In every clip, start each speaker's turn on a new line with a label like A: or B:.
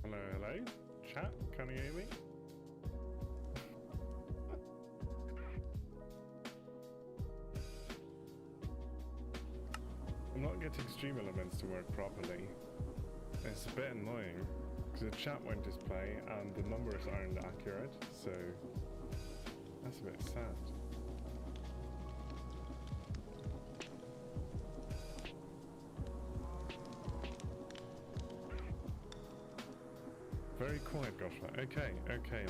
A: Hello, hello. Chat, can you hear me? I'm not getting stream elements to work properly. It's a bit annoying because the chat won't display and the numbers aren't accurate, so that's a bit sad. Very quiet, Goshla. Okay,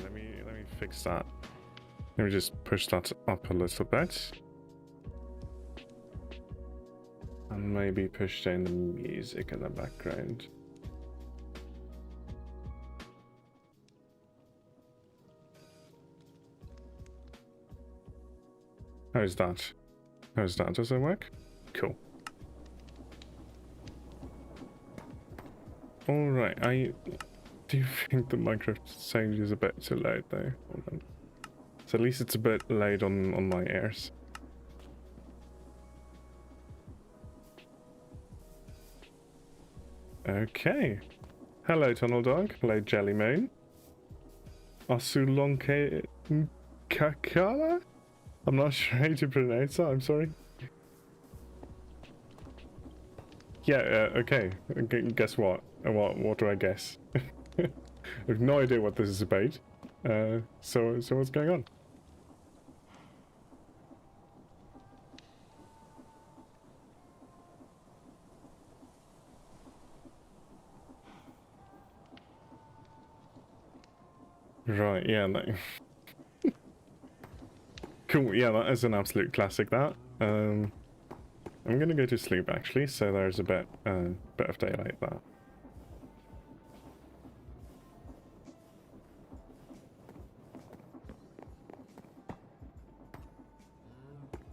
A: let me fix that. Let me just push that up a little bit. And maybe push down the music in the background. How's that? How's that? Does it work? Cool. Alright, I do think the Minecraft sound is a bit too loud though. Hold on. So at least it's a bit loud on my ears. Okay. Hello, Tunnel Dog. Hello, Jelly Moon. Asulonke Kakala? I'm not sure how to pronounce that, I'm sorry. Yeah, okay. Guess what? What do I guess? I have no idea what this is about. So what's going on? Right, yeah, no. Cool, yeah, that is an absolute classic, that. I'm gonna go to sleep, actually, so there's a bit of daylight there.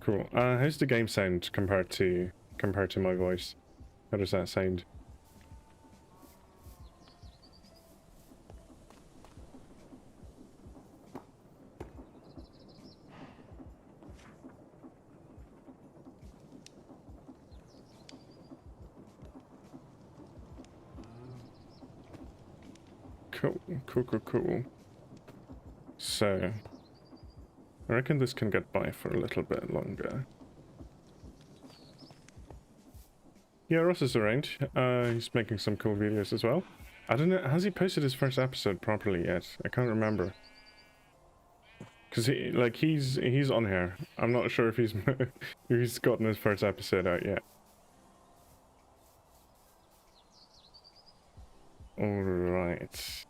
A: Cool. How's the game sound compared to my voice? How does that sound? Cool. So, I reckon this can get by for a little bit longer. Yeah, Ross is around. He's making some cool videos as well. I don't know, has he posted his first episode properly yet? I can't remember. Because he's on here. I'm not sure if he's if he's gotten his first episode out yet. Alright.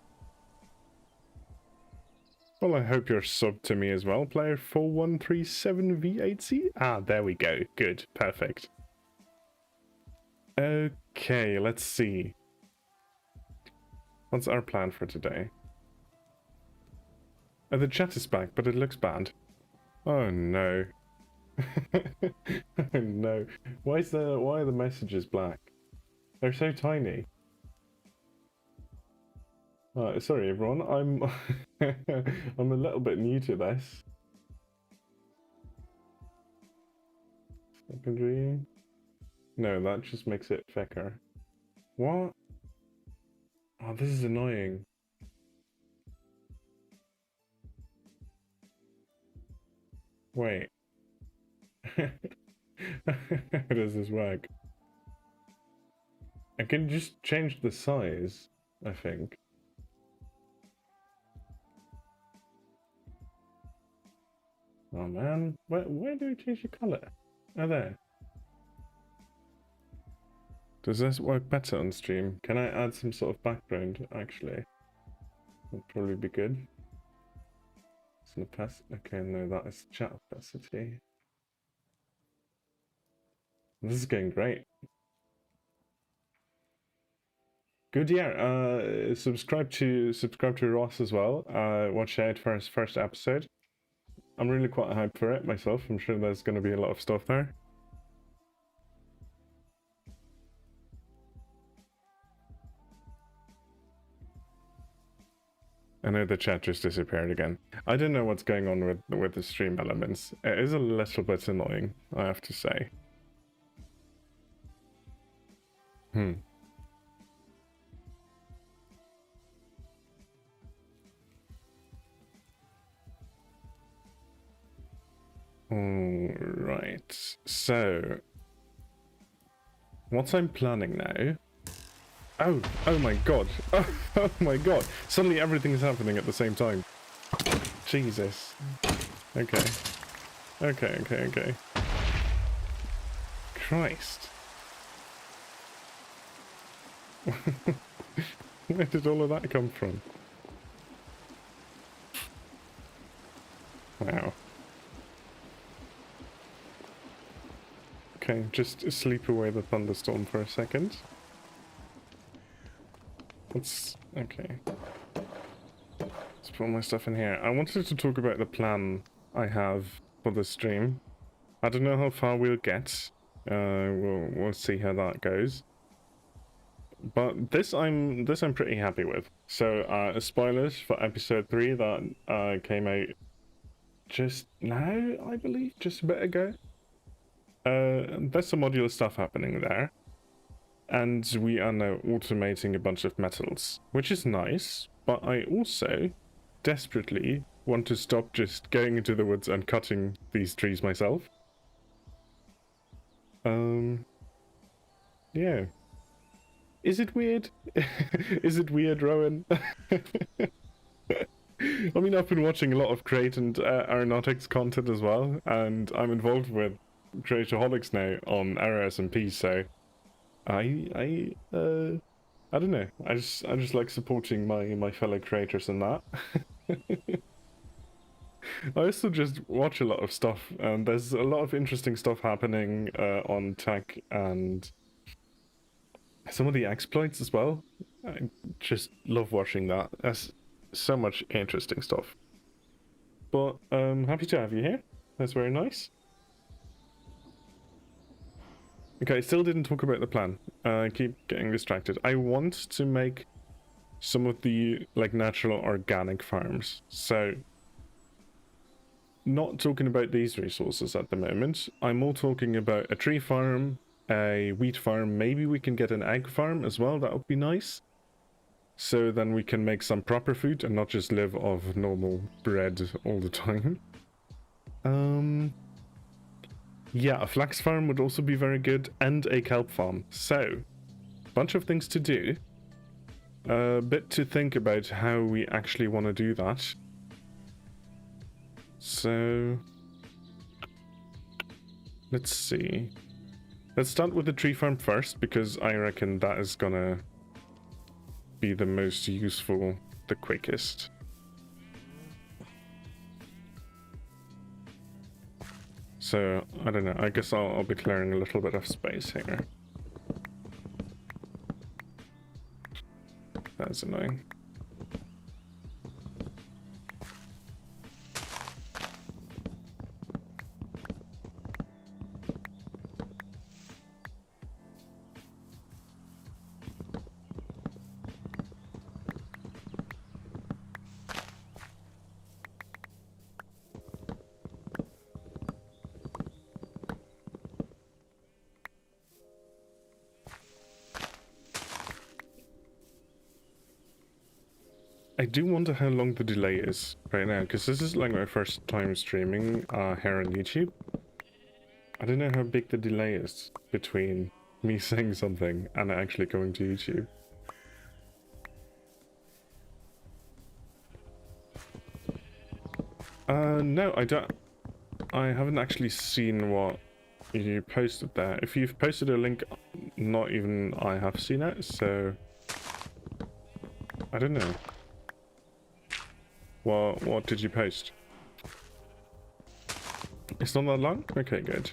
A: Well, I hope you're subbed to me as well, player 4137V8C. Ah, there we go. Good. Perfect. Okay, let's see. What's our plan for today? Oh, the chat is back, but it looks bad. Oh no. Oh no. Why are the messages black? They're so tiny. Sorry everyone, I'm I'm a little bit new to this. Secondary. No, that just makes it thicker. What? Oh, this is annoying. Wait. How does this work? I can just change the size, I think. Oh man, where do we change the color? Oh, there. Does this work better on stream? Can I add some sort of background, actually? Would probably be good. It's an okay, no, that is chat opacity. This is going great. Good, yeah. Subscribe to Ross as well. Watch out for his first episode. I'm really quite hyped for it myself. I'm sure there's going to be a lot of stuff there. I know the chat just disappeared again. I don't know what's going on with the stream elements. It is a little bit annoying, I have to say. Alright, so what I'm planning now... Oh my god. Oh my god. Suddenly everything's happening at the same time. Jesus. Okay. Okay. Christ. Where did all of that come from? Wow. Okay, just sleep away the thunderstorm for a second. Okay. Let's put all my stuff in here. I wanted to talk about the plan I have for the stream. I don't know how far we'll get. We'll see how that goes. But this I'm pretty happy with. So spoilers for episode 3 that came out just now, I believe, just a bit ago. There's some modular stuff happening there. And we are now automating a bunch of metals, which is nice, but I also desperately want to stop just going into the woods and cutting these trees myself. Yeah. Is it weird? Is it weird, Rowan? I mean, I've been watching a lot of Crate and Aeronautics content as well, and I'm involved with Creatorholics now on AeroSMP, so I don't know. I just like supporting my fellow creators in that. I also just watch a lot of stuff, and there's a lot of interesting stuff happening on tech and some of the exploits as well. I just love watching that. That's so much interesting stuff. But happy to have you here. That's very nice. Okay, still didn't talk about the plan. I keep getting distracted. I want to make some of the like natural organic farms. So not talking about these resources at the moment. I'm more talking about a tree farm, a wheat farm. Maybe we can get an egg farm as well. That would be nice. So then we can make some proper food and not just live off normal bread all the time. Yeah, a flax farm would also be very good, and a kelp farm. So, bunch of things to do. A bit to think about how we actually want to do that. So, let's see. Let's start with the tree farm first, because I reckon that is gonna be the most useful, the quickest. So, I don't know, I guess I'll be clearing a little bit of space here. That's annoying. I do wonder how long the delay is right now, because this is like my first time streaming here on YouTube. I don't know how big the delay is between me saying something and it actually going to YouTube. No, I don't. I haven't actually seen what you posted there. If you've posted a link, not even I have seen it, so I don't know. What did you post? It's not that long? Okay, good.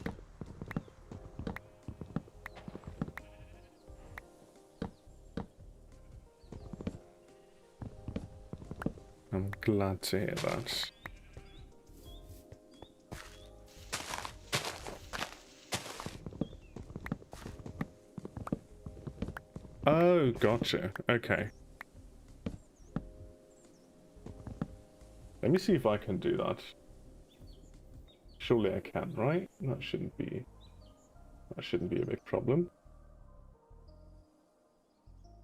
A: I'm glad to hear that. Oh, gotcha. Okay. Let me see if I can do that. Surely I can, right? That shouldn't be a big problem.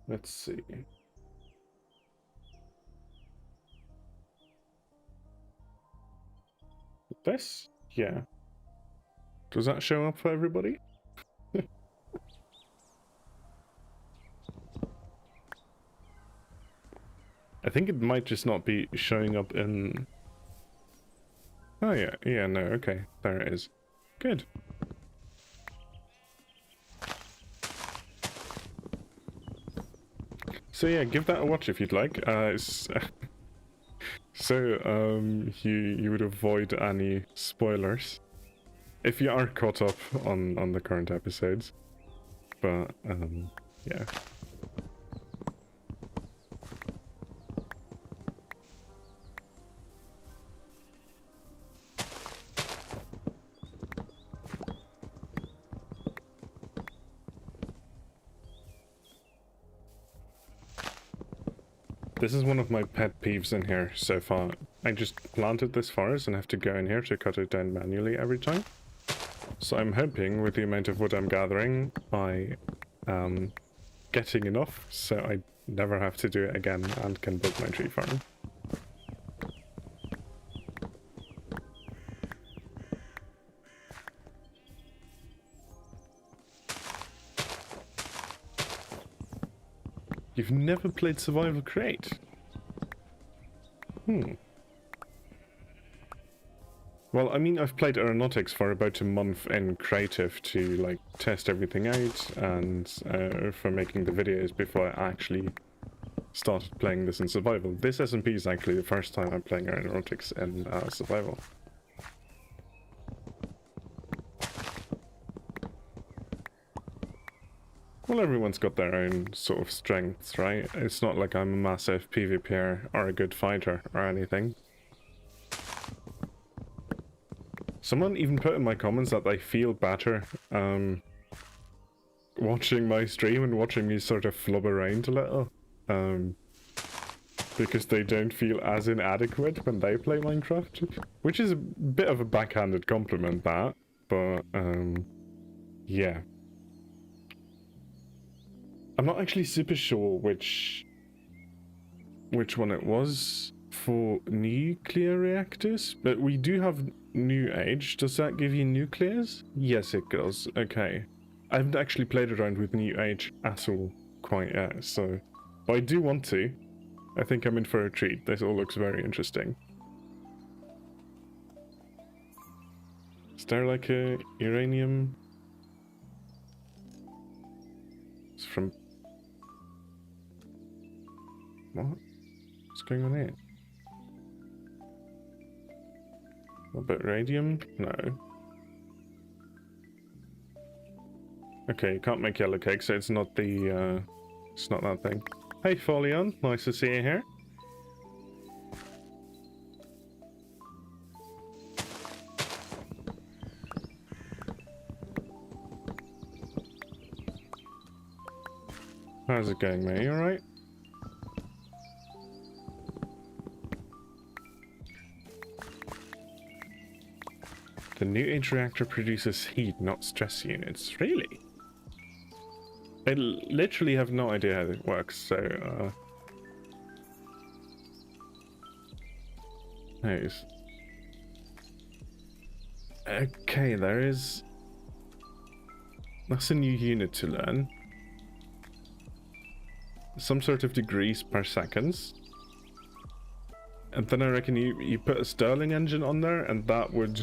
A: Let's see. This? Yeah. Does that show up for everybody? I think it might just not be showing up in... Oh yeah, yeah, no, okay, there it is. Good. So yeah, give that a watch if you'd like. You would avoid any spoilers if you are caught up on the current episodes. But yeah. This is one of my pet peeves in here so far. I just planted this forest and have to go in here to cut it down manually every time. So I'm hoping with the amount of wood I'm gathering, I am getting enough so I never have to do it again and can build my tree farm. You've never played Survival Create? Well, I mean, I've played Aeronautics for about a month in Creative to, like, test everything out and for making the videos before I actually started playing this in Survival. This SMP is actually the first time I'm playing Aeronautics in Survival. Well, everyone's got their own sort of strengths, right? It's not like I'm a massive PvPer or a good fighter or anything. Someone even put in my comments that they feel better watching my stream and watching me sort of flub around a little. Because they don't feel as inadequate when they play Minecraft. Which is a bit of a backhanded compliment, that. But, yeah. I'm not actually super sure which one it was for nuclear reactors, but we do have New Age. Does that give you nuclears? Yes, it does. Okay. I haven't actually played around with New Age at all quite yet, so... But I do want to. I think I'm in for a treat. This all looks very interesting. Is there like a uranium? It's from... What? What's going on here? What about radium? No. Okay, you can't make yellow cake, so it's not the, it's not that thing. Hey, Folion, nice to see you here. How's it going, mate? You alright? The New Age reactor produces heat, not stress units. Really? I literally have no idea how it works, so, nice. Okay, there is... That's a new unit to learn. Some sort of degrees per seconds. And then I reckon you put a Stirling engine on there, and that would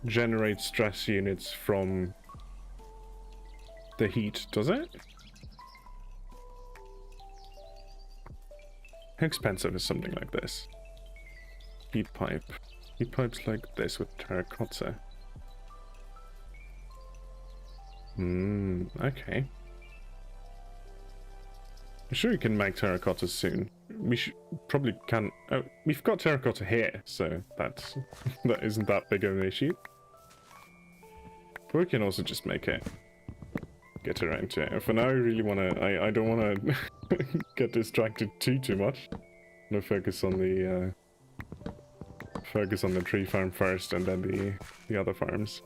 A: generate stress units from the heat, does it? How expensive is something like this? Heat pipe. Heat pipes like this with terracotta. Okay. I'm sure you can make terracotta soon. We probably can. Oh, we've got terracotta here, so that isn't that big of an issue. But we can also just make it. Get around to it. For now, I really want to. I don't want to get distracted too much. I'm gonna focus on the tree farm first, and then the other farms.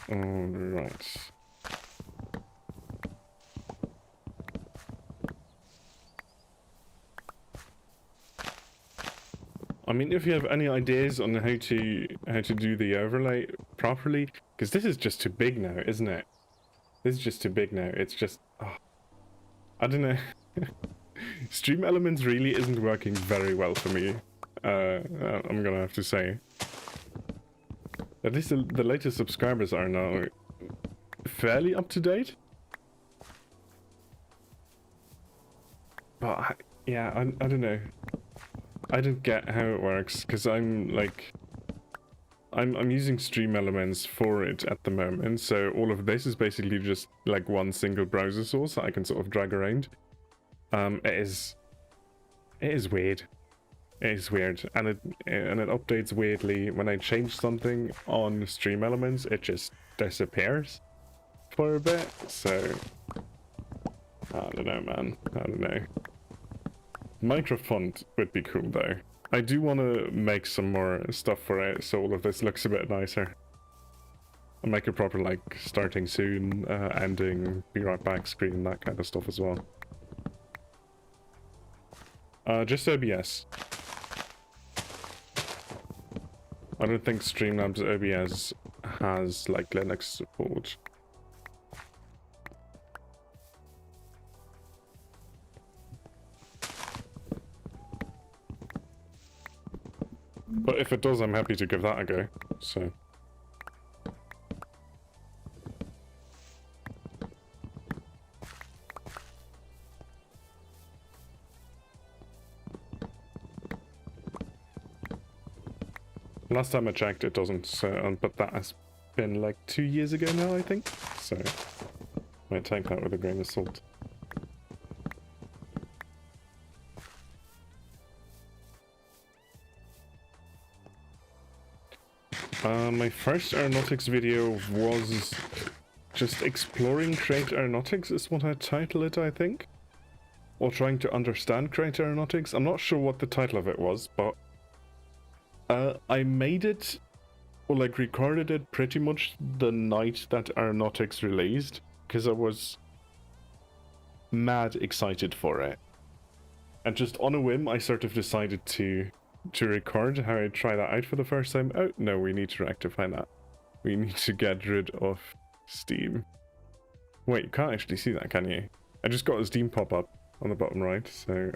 A: Alright. I mean, if you have any ideas on how to do the overlay properly, because this is just too big now, isn't it? This is just too big now. It's just, oh, I don't know. Stream Elements really isn't working very well for me. I'm gonna have to say. At least the latest subscribers are now fairly up to date. But yeah, I don't know. I don't get how it works because I'm using Stream Elements for it at the moment. So all of this is basically just like one single browser source that I can sort of drag around. It is weird. It is weird, and it updates weirdly. When I change something on Stream Elements, it just disappears for a bit. So I don't know, man. I don't know. Minecraft font would be cool though. I do want to make some more stuff for it, so all of this looks a bit nicer. I'll make a proper like starting soon, ending, be right back screen, that kind of stuff as well. Just OBS. I don't think Streamlabs OBS has like Linux support. But if it does, I'm happy to give that a go, so. Last time I checked, it doesn't, so, but that has been like 2 years ago now, I think, so might take that with a grain of salt. My first aeronautics video was just exploring Create Aeronautics is what I titled it, I think. Or trying to understand Create Aeronautics. I'm not sure what the title of it was, but I made it, or like recorded it pretty much the night that Aeronautics released, because I was mad excited for it. And just on a whim, I sort of decided to record how I try that out for the first time. Oh, no, we need to rectify that. We need to get rid of Steam. Wait, you can't actually see that, can you? I just got a Steam pop-up on the bottom right, so,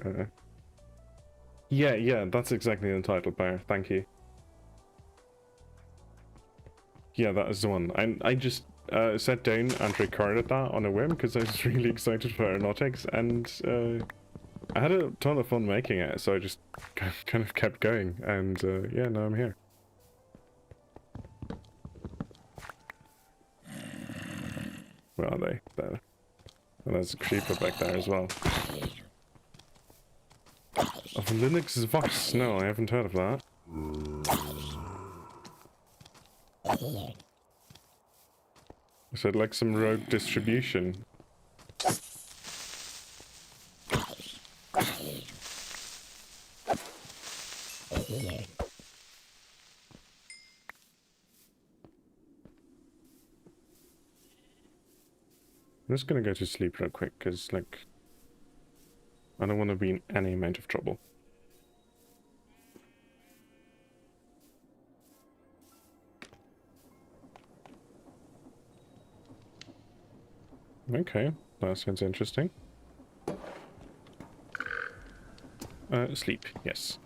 A: yeah, that's exactly the title bar, thank you. Yeah, that is the one. I just sat down and recorded that on a whim because I was really excited for Aeronautics, and I had a ton of fun making it, so I just kind of kept going, and yeah, now I'm here. Where are they? There. And there's a creeper back there as well. Of Linux's Vox? No, I haven't heard of that. Is it like some rogue distribution? I'm just gonna go to sleep real quick, because, like, I don't want to be in any amount of trouble. Okay, that sounds interesting. Sleep, yes.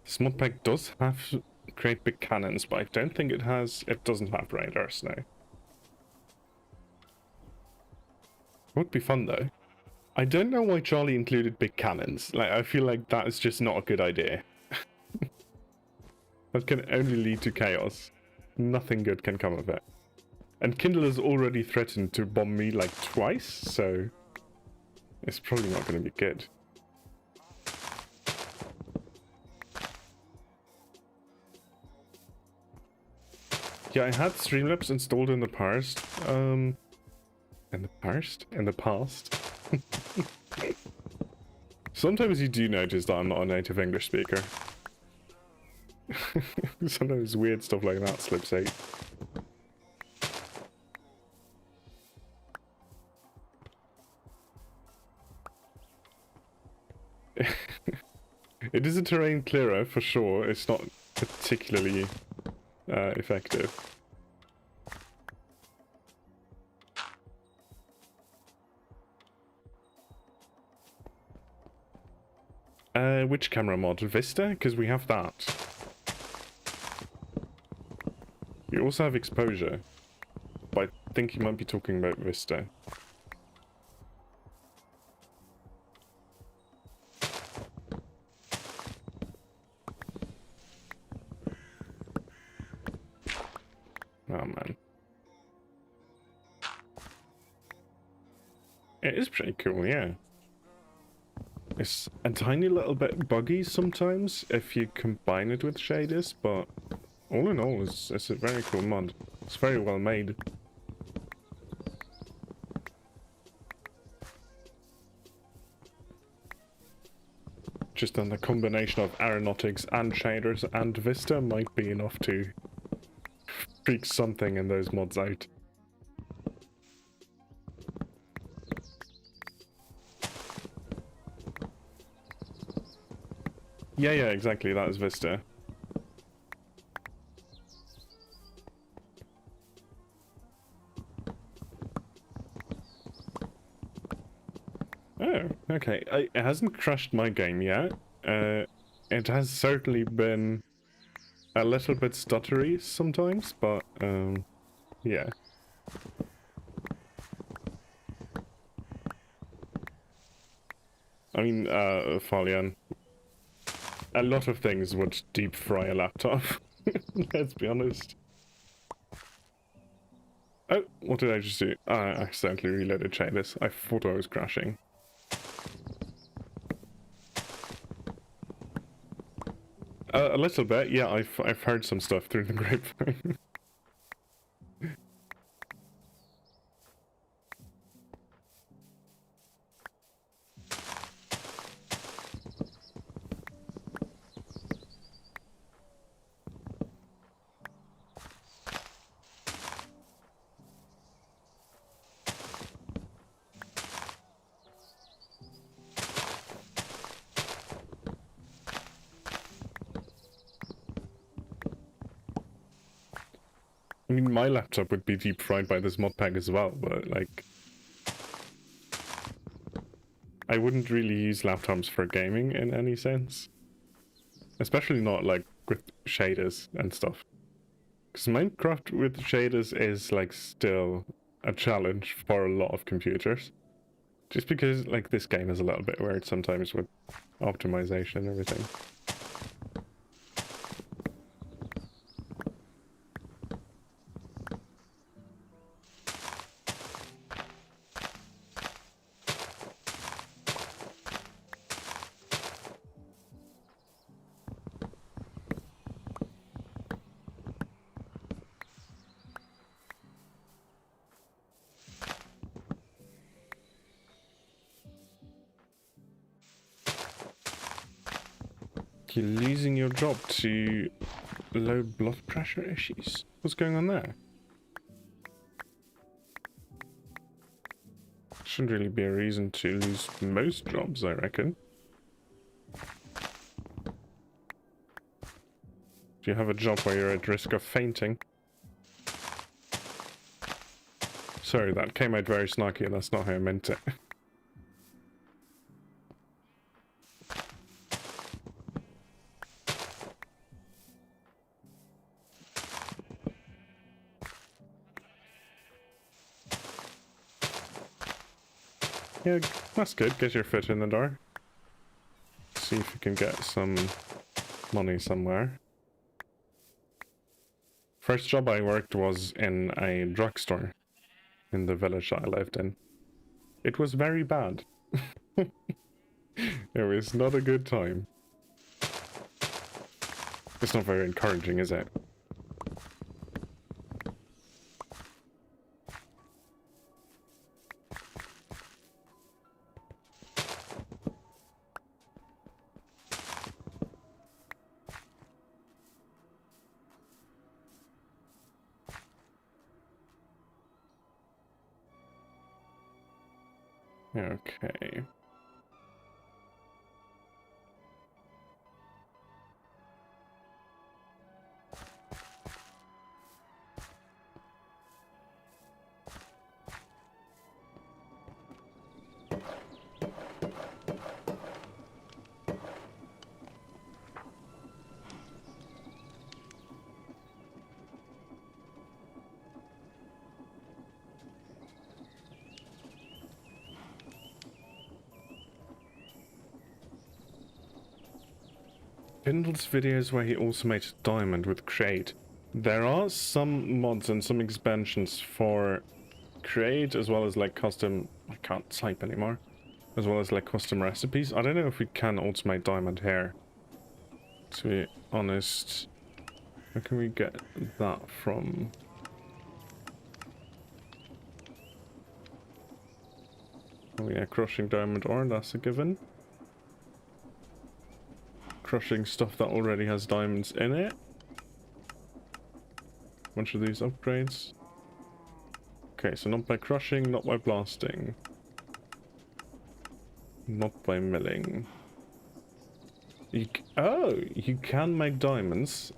A: This mod pack does have great big cannons, but I don't think it doesn't have radars now. Would be fun though. I don't know why Charlie included big cannons. Like, I feel like that is just not a good idea. That can only lead to chaos. Nothing good can come of it. And Kindle has already threatened to bomb me like twice, so it's probably not going to be good. Yeah, I had Streamlabs installed in the past. In the past? Sometimes you do notice that I'm not a native English speaker. Sometimes weird stuff like that slips out. It is a terrain clearer for sure. It's not particularly effective. Which camera mod? Vista? Because we have that. You also have exposure, but I think you might be talking about Vista. Oh man. It is pretty cool, yeah. It's a tiny little bit buggy sometimes if you combine it with shaders, but all in all, it's a very cool mod. It's very well made. Just then the combination of aeronautics and shaders and Vista might be enough to freak something in those mods out. Yeah, exactly, that is Vista. Oh, okay. It hasn't crashed my game yet. It has certainly been a little bit stuttery sometimes, but, yeah. I mean, Falian, a lot of things would deep fry a laptop. Let's be honest. Oh, what did I just do? I accidentally reloaded shaders. I thought I was crashing. A little bit, yeah. I've heard some stuff through the grapevine. I mean, my laptop would be deep fried by this mod pack as well, but like, I wouldn't really use laptops for gaming in any sense. Especially not like with shaders and stuff. Because Minecraft with shaders is like still a challenge for a lot of computers. Just because like this game is a little bit weird sometimes with optimization and everything. You're losing your job to low blood pressure issues. What's going on there? Shouldn't really be a reason to lose most jobs, I reckon. Do you have a job where you're at risk of fainting? Sorry, that came out very snarky and that's not how I meant it. Yeah, that's good. Get your foot in the door. See if you can get some money somewhere. First job I worked was in a drugstore in the village I lived in. It was very bad. It was not a good time. It's not very encouraging, is it? Okay. Bindle's videos where he automated diamond with Create. There are some mods and some expansions for Create, as well as like custom... I can't type anymore. As well as like custom recipes. I don't know if we can automate diamond here, to be honest. Where can we get that from? Oh yeah, crushing diamond ore, that's a given. Crushing stuff that already has diamonds in it. Bunch of these upgrades. Okay, so not by crushing, not by blasting. Not by milling. You can make diamonds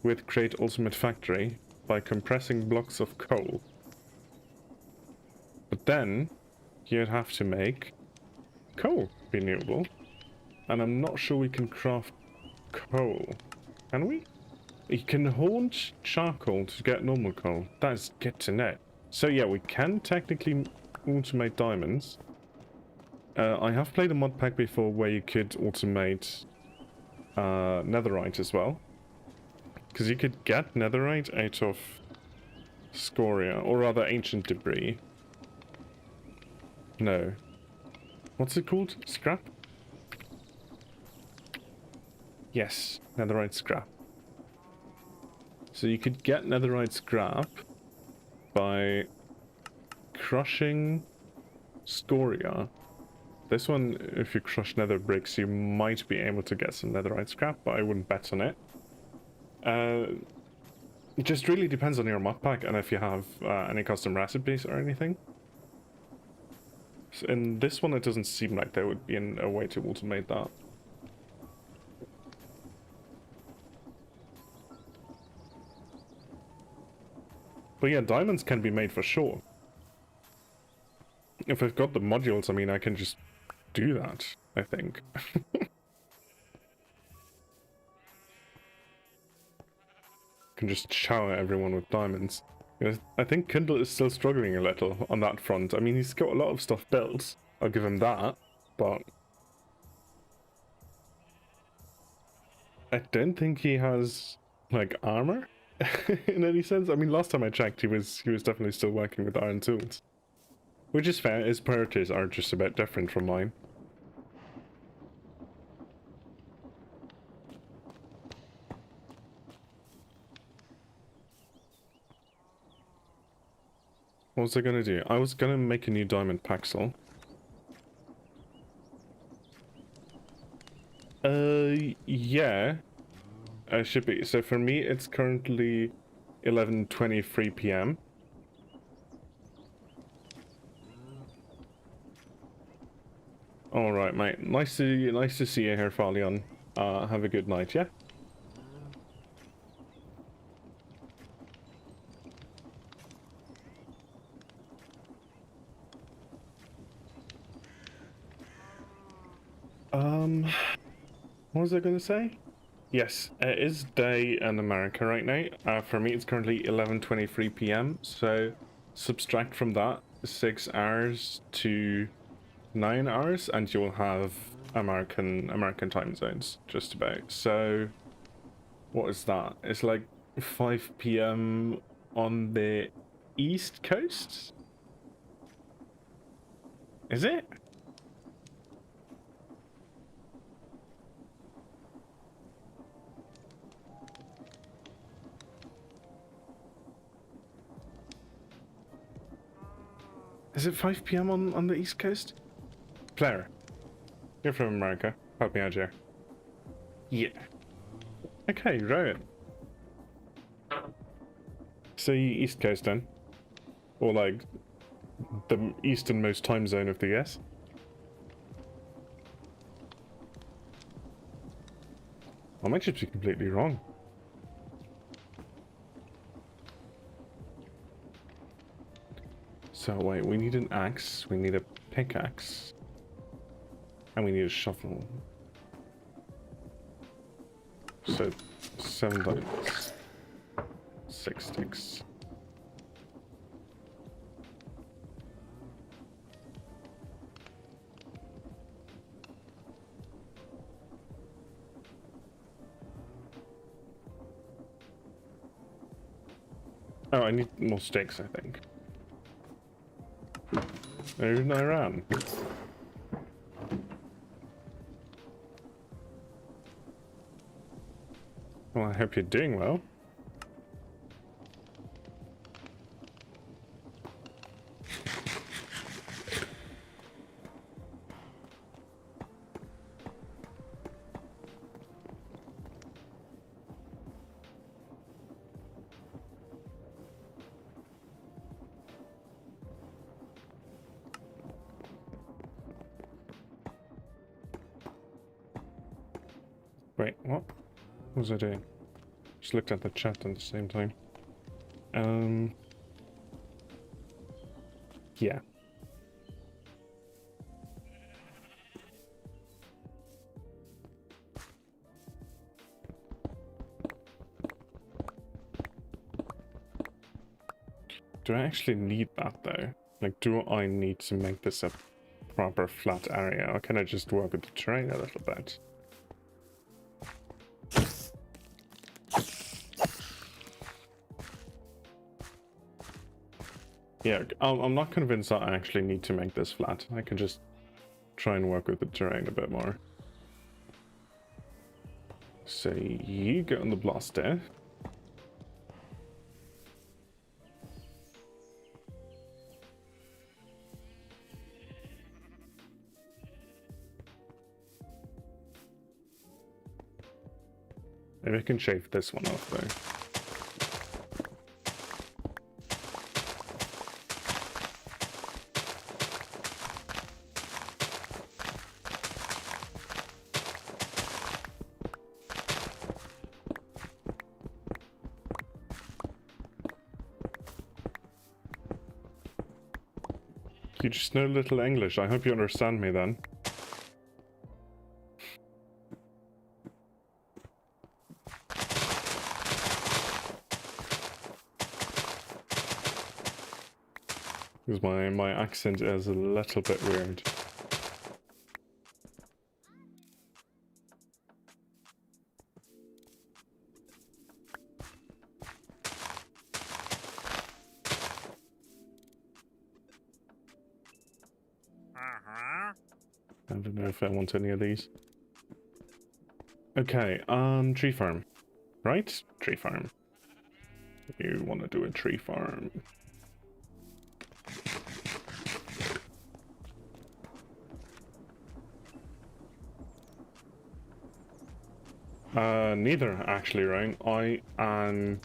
A: with Create Ultimate Factory by compressing blocks of coal. But then you'd have to make coal renewable. And I'm not sure we can craft coal. Can we? You can haunt charcoal to get normal coal. That is good to know. So yeah, we can technically automate diamonds. I have played a mod pack before where you could automate netherite as well. Because you could get netherite out of scoria, or rather ancient debris. No. What's it called? Scrap? Yes, netherite scrap. So you could get netherite scrap by crushing scoria. This one, if you crush nether bricks, you might be able to get some netherite scrap, but I wouldn't bet on it. It just really depends on your mod pack and if you have any custom recipes or anything. So in this one, it doesn't seem like there would be a way to automate that. But yeah, diamonds can be made for sure. If I've got the modules, I mean, I can just do that, I think. Can just shower everyone with diamonds. I think Kindle is still struggling a little on that front. I mean, he's got a lot of stuff built. I'll give him that, but I don't think he has, like, armor in any sense. I mean, last time I checked, he was definitely still working with iron tools. Which is fair, his priorities are just a bit different from mine. What was I gonna do? I was gonna make a new diamond paxel. Yeah. I should be. So for me, it's currently 11:23 p.m. All right, mate. Nice to see you here, Falion. Have a good night, yeah? What was I gonna say? Yes, it is day in America right now. For me, it's currently 11:23 p.m. So subtract from that 6 hours to 9 hours, and you'll have American time zones just about. So what is that? It's like 5 p.m. on the East Coast? Is it? Is it 5 p.m. on the East Coast? Claire, you're from America. Help me out here. Yeah. Okay, right. So you East Coast then? Or like the easternmost time zone of the US. I might just be completely wrong. So wait, we need an axe, we need a pickaxe, and we need a shovel. So 7 diamonds, 6 sticks. Oh, I need more sticks, I think. Moving around. Well, I hope you're doing well. Wait, what was I doing? Just looked at the chat at the same time. Yeah. Do I actually need that though? Like, do I need to make this a proper flat area, or can I just work with the terrain a little bit? Yeah, I'm not convinced that I actually need to make this flat. I can just try and work with the terrain a bit more. So you go on the blast there. Maybe I can shave this one off though. You just know little English. I hope you understand me then. Because my accent is a little bit weird. I don't know if I want any of these. Okay, tree farm. Right? Tree farm. You want to do a tree farm. Neither, actually, right? I'm...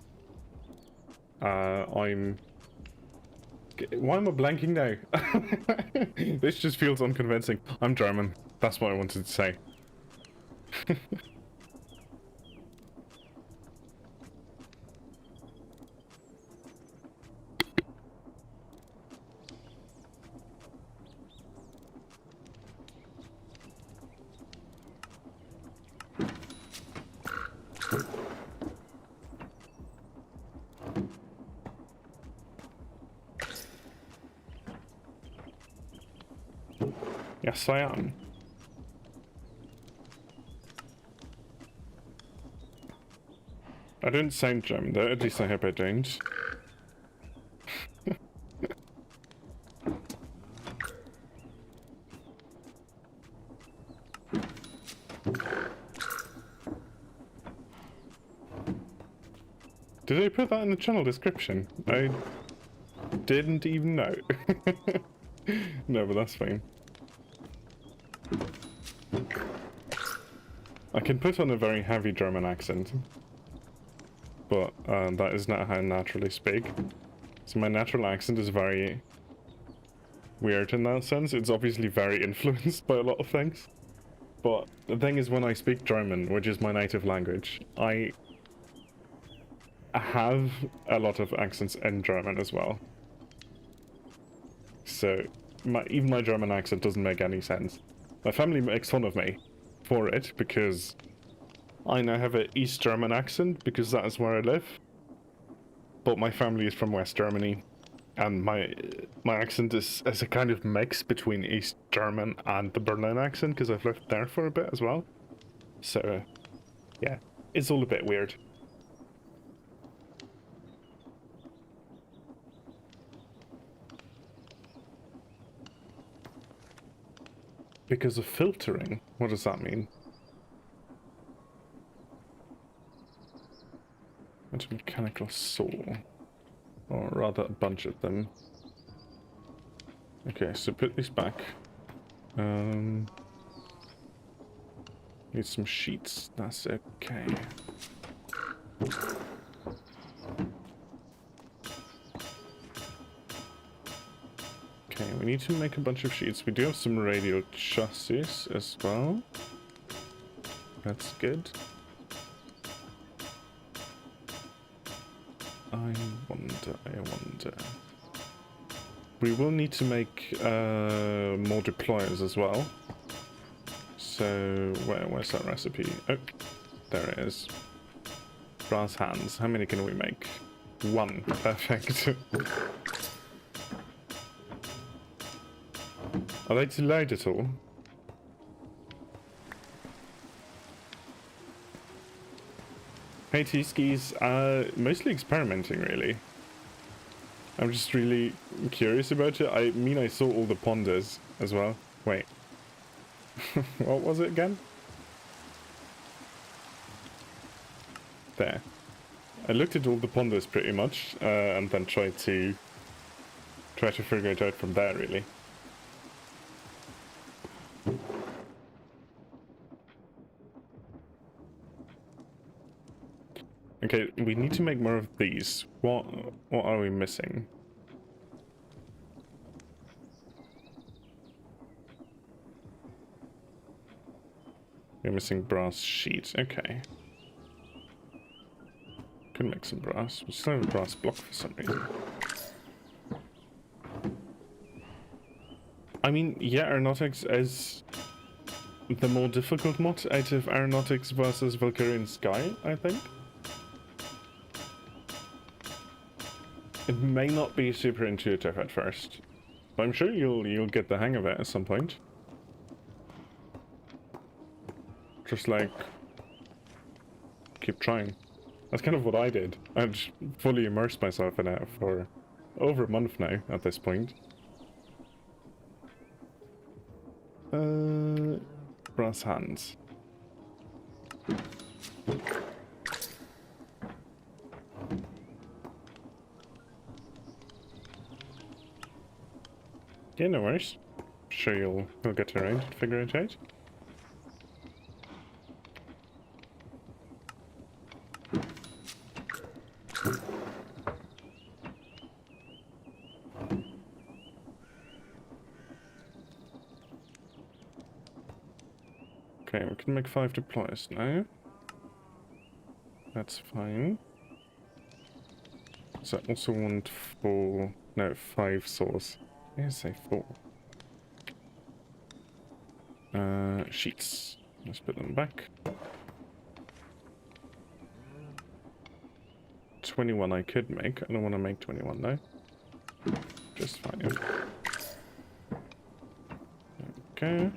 A: Why am I blanking now? This just feels unconvincing. I'm German. That's what I wanted to say. Yes, I am. I don't sound German though, at least I hope I don't. Did I put that in the channel description? I didn't even know. No, but that's fine. I can put on a very heavy German accent, but that is not how I naturally speak. So my natural accent is very weird in that sense. It's obviously very influenced by a lot of things. But the thing is, when I speak German, which is my native language, I have a lot of accents in German as well. So even my German accent doesn't make any sense. My family makes fun of me for it because I now have an East German accent because that is where I live. But my family is from West Germany, and my accent is a kind of mix between East German and the Berlin accent because I've lived there for a bit as well. So yeah, it's all a bit weird. Because of filtering? What does that mean? It's a mechanical saw. Or rather, a bunch of them. Okay, so put these back. Need some sheets. That's okay. Okay, we need to make a bunch of sheets. We do have some radio chassis as well. That's good. I wonder. We will need to make more deployers as well. So, where's that recipe? Oh, there it is. Brass hands. How many can we make? 1. Perfect. Are they too loud at all? Hey T-skis, mostly experimenting really. I'm just really curious about it. I mean, I saw all the ponders as well. Wait. What was it again? There. I looked at all the ponders pretty much, and then tried to figure it out from there really. Okay, we need to make more of these. What are we missing? We're missing brass sheets. Okay. Could make some brass. We still have a brass block for some reason. I mean, yeah, aeronautics is the more difficult mod out of aeronautics versus Valkyrian Sky, I think. It may not be super intuitive at first, but I'm sure you'll get the hang of it at some point. Just like keep trying. That's kind of what I did. I'd fully immersed myself in it for over a month now at this point. Brass hands. Yeah, no worries. Sure you'll get around and figure it out. Okay, we can make 5 deployers now. That's fine. So I also want 5 saws. I say 4. Sheets. Let's put them back. 21 I could make. I don't want to make 21 though. Just fine. Okay.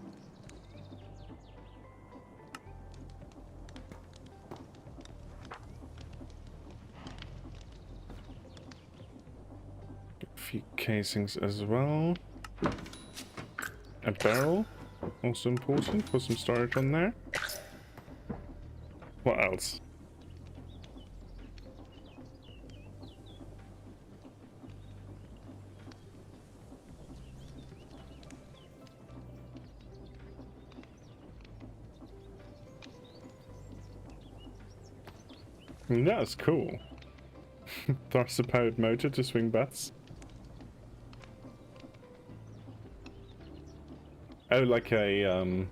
A: A few casings as well. A barrel. Also important for some storage on there. What else? That's cool. Thruster powered motor to swing bats. Oh, like a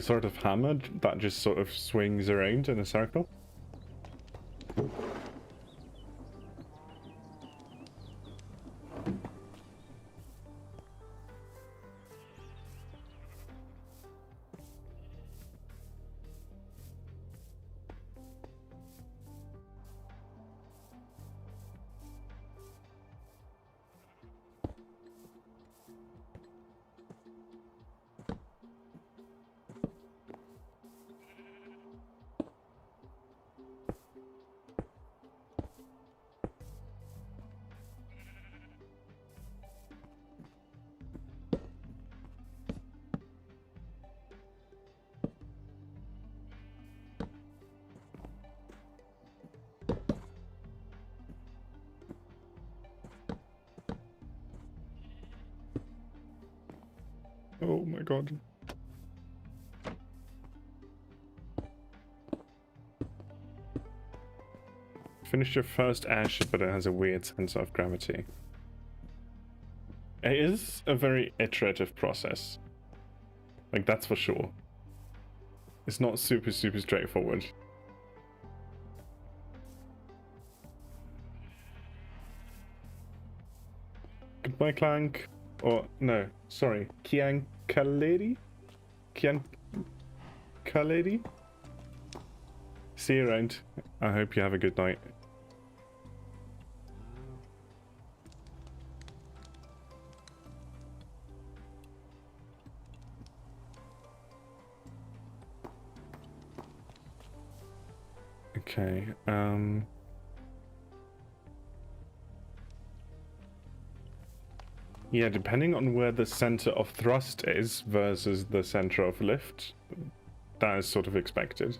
A: sort of hammer that just sort of swings around in a circle. Oh my god. Finish your first airship, but it has a weird sense of gravity. It is a very iterative process. Like, that's for sure. It's not super straightforward. Goodbye, Clank. Or, no, sorry. Kiankalady? Kiankalady? See you around. I hope you have a good night. Okay, yeah, depending on where the center of thrust is versus the center of lift, that is sort of expected.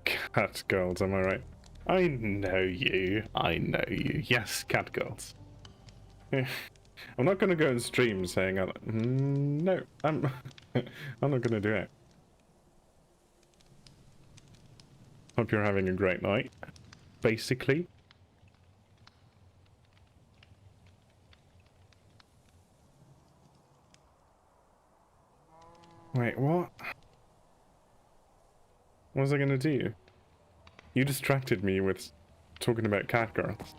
A: Cat girls, am I right? I know you. I know you. Yes, cat girls. I'm not gonna go and stream saying, no, I'm not gonna do it. Hope you're having a great night, basically. Wait, what? What was I gonna do? You distracted me with talking about cat girls.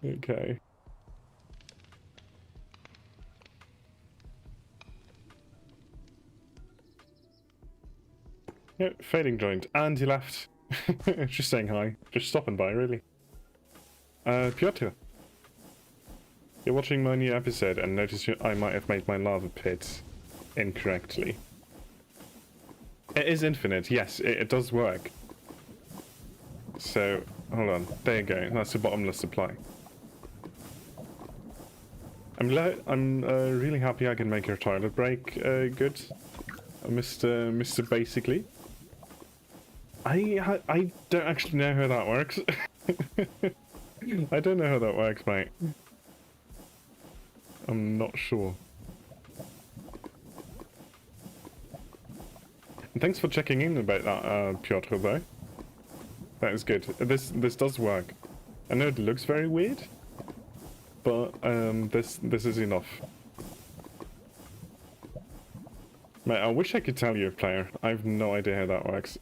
A: Okay. Yeah, fading joint. And he left. Just saying hi. Just stopping by, really. Piotr. You're watching my new episode and notice I might have made my lava pit incorrectly. It is infinite, yes, it does work. So, hold on. There you go. That's a bottomless supply. I'm really happy I can make your toilet break good, Mr. Basically. I don't actually know how that works. I don't know how that works, mate. I'm not sure. And thanks for checking in about that, Piotr, though. That is good. This does work. I know it looks very weird, but this is enough. Mate, I wish I could tell you, player. I have no idea how that works.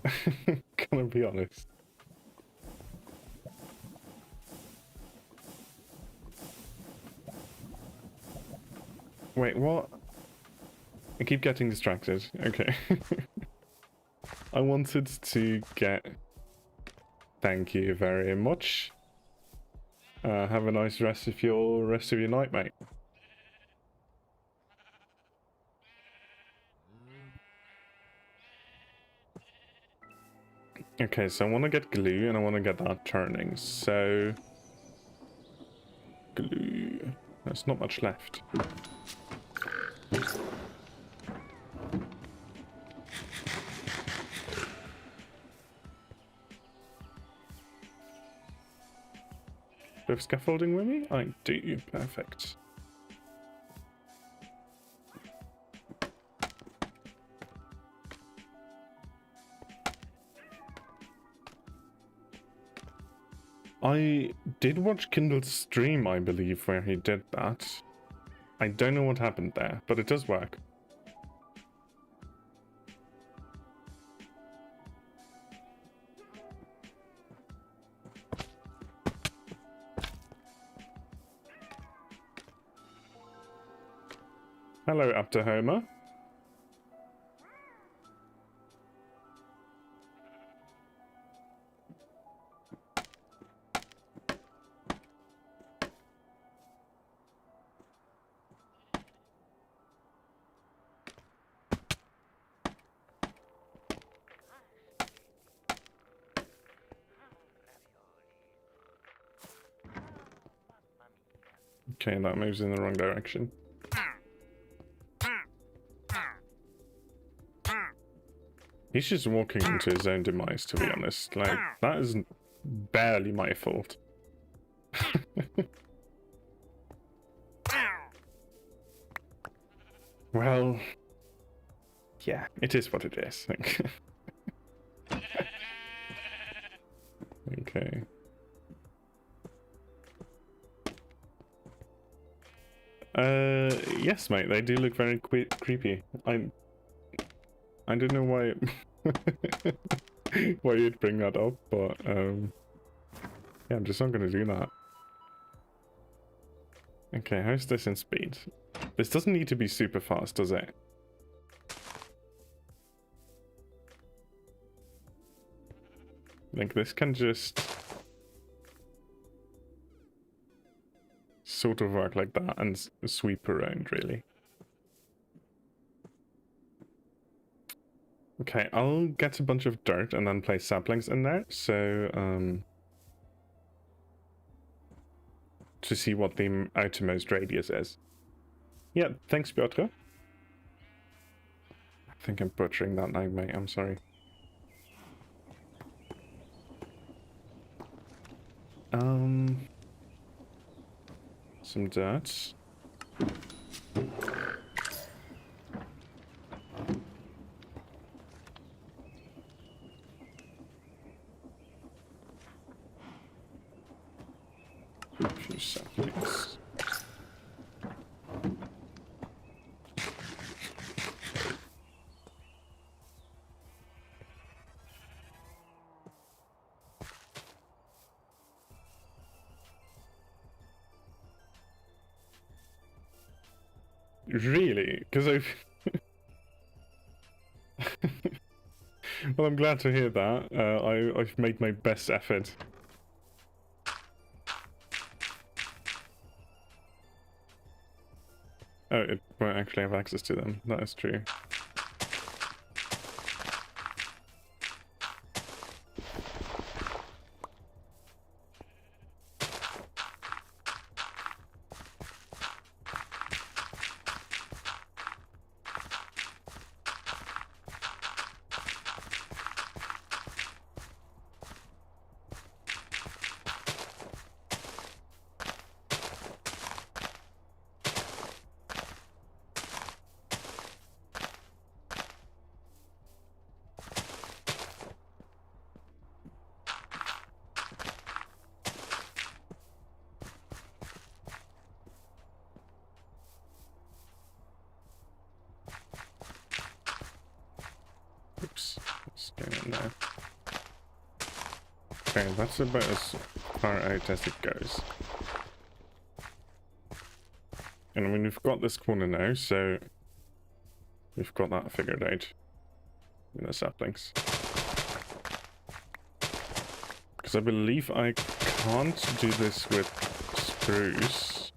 A: Gonna be honest. Wait, what? I keep getting distracted. Okay. I wanted to get... Thank you very much. Have a nice rest of your night, mate. Okay, so I want to get glue and I want to get that turning. So glue. There's not much left. Do you have scaffolding with me? I do. Perfect. I did watch Kindle's stream, I believe, where he did that. I don't know what happened there, but it does work. Hello, up to Homer. Okay, that moves in the wrong direction. He's just walking into his own demise, to be honest. Like, that is barely my fault. Well, yeah, it is what it is. Okay. Yes, mate, they do look very creepy. I don't know why why you'd bring that up, but yeah, I'm just not gonna do that. Okay, how's this in speed? This doesn't need to be super fast, does it? Like, this can just sort of work like that and sweep around, really. Okay, I'll get a bunch of dirt and then place saplings in there, so to see what the outermost radius is. Yeah, thanks, Piotr. I think I'm butchering that name, mate. I'm sorry. Some dirt. A few saplings. Really? Because I've... Well, I'm glad to hear that. I've made my best effort. Oh, it won't actually have access to them. That is true. Oops, what's going on there? Okay, that's about as far out as it goes. And I mean, we've got this corner now, so we've got that figured out in the saplings. Because I believe I can't do this with spruce,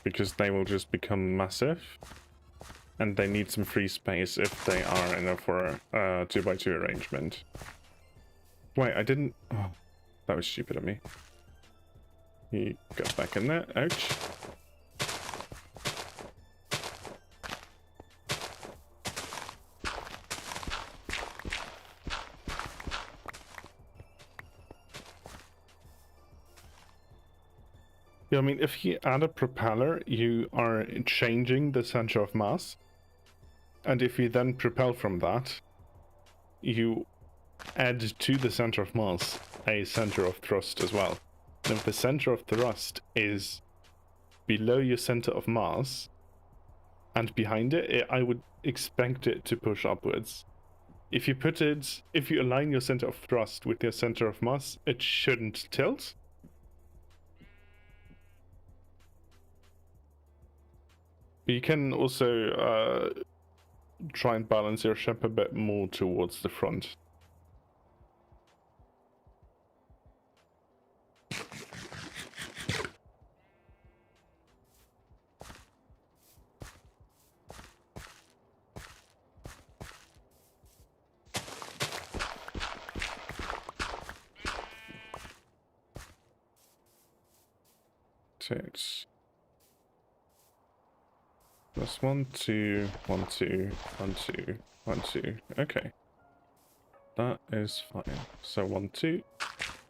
A: because they will just become massive. And they need some free space if they are in a 2x2 arrangement. Wait, I didn't... Oh, that was stupid of me. He got back in there. Ouch. Yeah, I mean, if you add a propeller, you are changing the center of mass. And if you then propel from that, you add to the center of mass a center of thrust as well. And if the center of thrust is below your center of mass and behind it, I would expect it to push upwards. If you align your center of thrust with your center of mass, it shouldn't tilt. But you can also try and balance your ship a bit more towards the front. So it's plus 1, 2, 1, 2, 1, 2, 1, 2. Okay. That is fine. So 1, 2,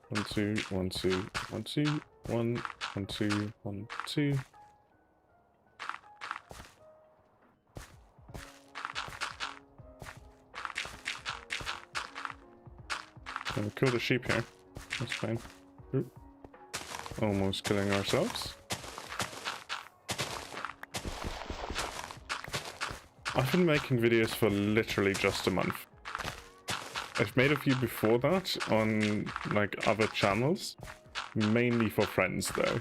A: 1, 2, 1, 2, 1, 2, 1, 1, 2, 1, 2. Gonna kill the sheep here. That's fine. Oop. Almost killing ourselves. I've been making videos for literally just a month. I've made a few before that on like other channels, mainly for friends though.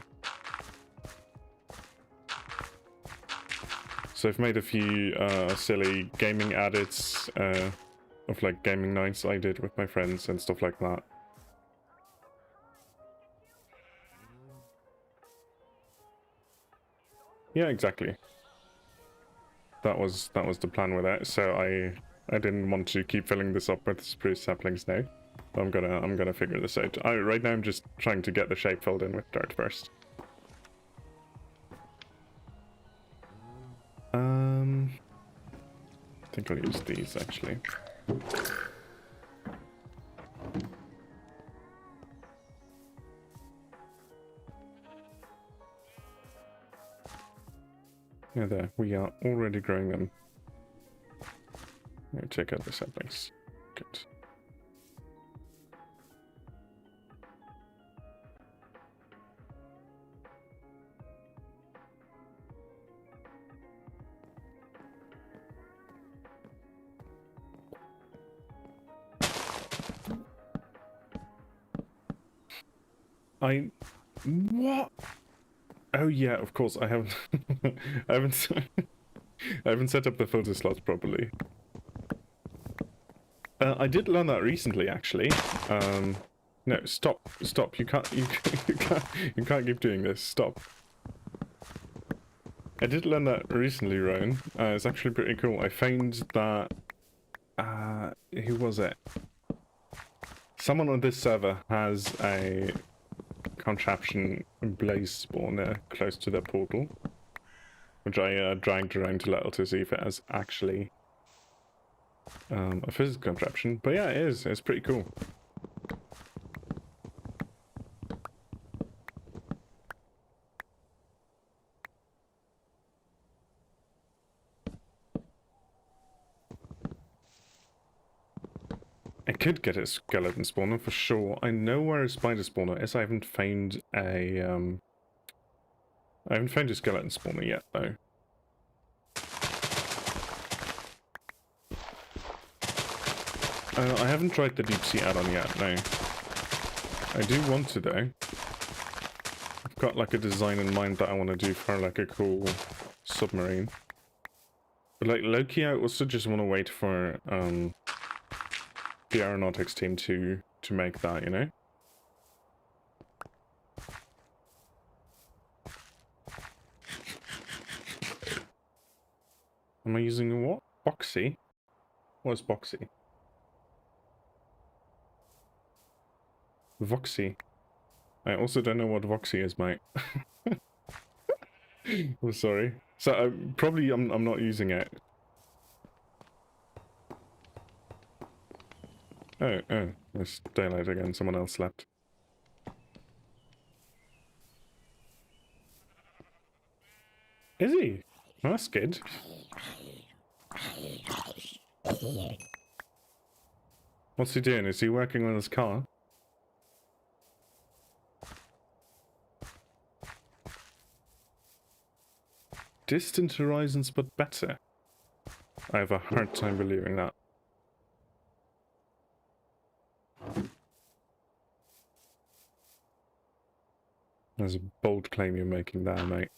A: So I've made a few silly gaming edits of like gaming nights I did with my friends and stuff like that. Yeah, exactly. That was the plan with it. So I didn't want to keep filling this up with spruce saplings now. I'm gonna figure this out. Right now I'm just trying to get the shape filled in with dirt first. I think I'll use these actually. Yeah, there. We are already growing them. Let me check out the saplings. Good. What? Oh yeah, of course. I haven't. I haven't. I haven't set up the filter slots properly. I did learn that recently, actually. No, stop. You can't. You can't keep doing this. Stop. I did learn that recently, Ryan. It's actually pretty cool. I found that. Who was it? Someone on this server has a contraption blaze spawner close to their portal, which I dragged around a little to see if it has actually a physical contraption. But yeah, it is. It's pretty cool. I could get a skeleton spawner for sure. I know where a spider spawner is. I haven't found a skeleton spawner yet though. I haven't tried the deep sea add-on yet, no. I do want to though. I've got like a design in mind that I want to do for like a cool submarine. But like low-key, I also just want to wait for the aeronautics team to make that, you know? Am I using a what? Boxy? What is Boxy? Voxy. I also don't know what Voxy is, mate. I'm sorry. So I'm not using it. Oh, it's daylight again. Someone else slept. Is he? Oh, that's good. What's he doing? Is he working on his car? Distant horizons, but better. I have a hard time believing that. There's a bold claim you're making there, mate.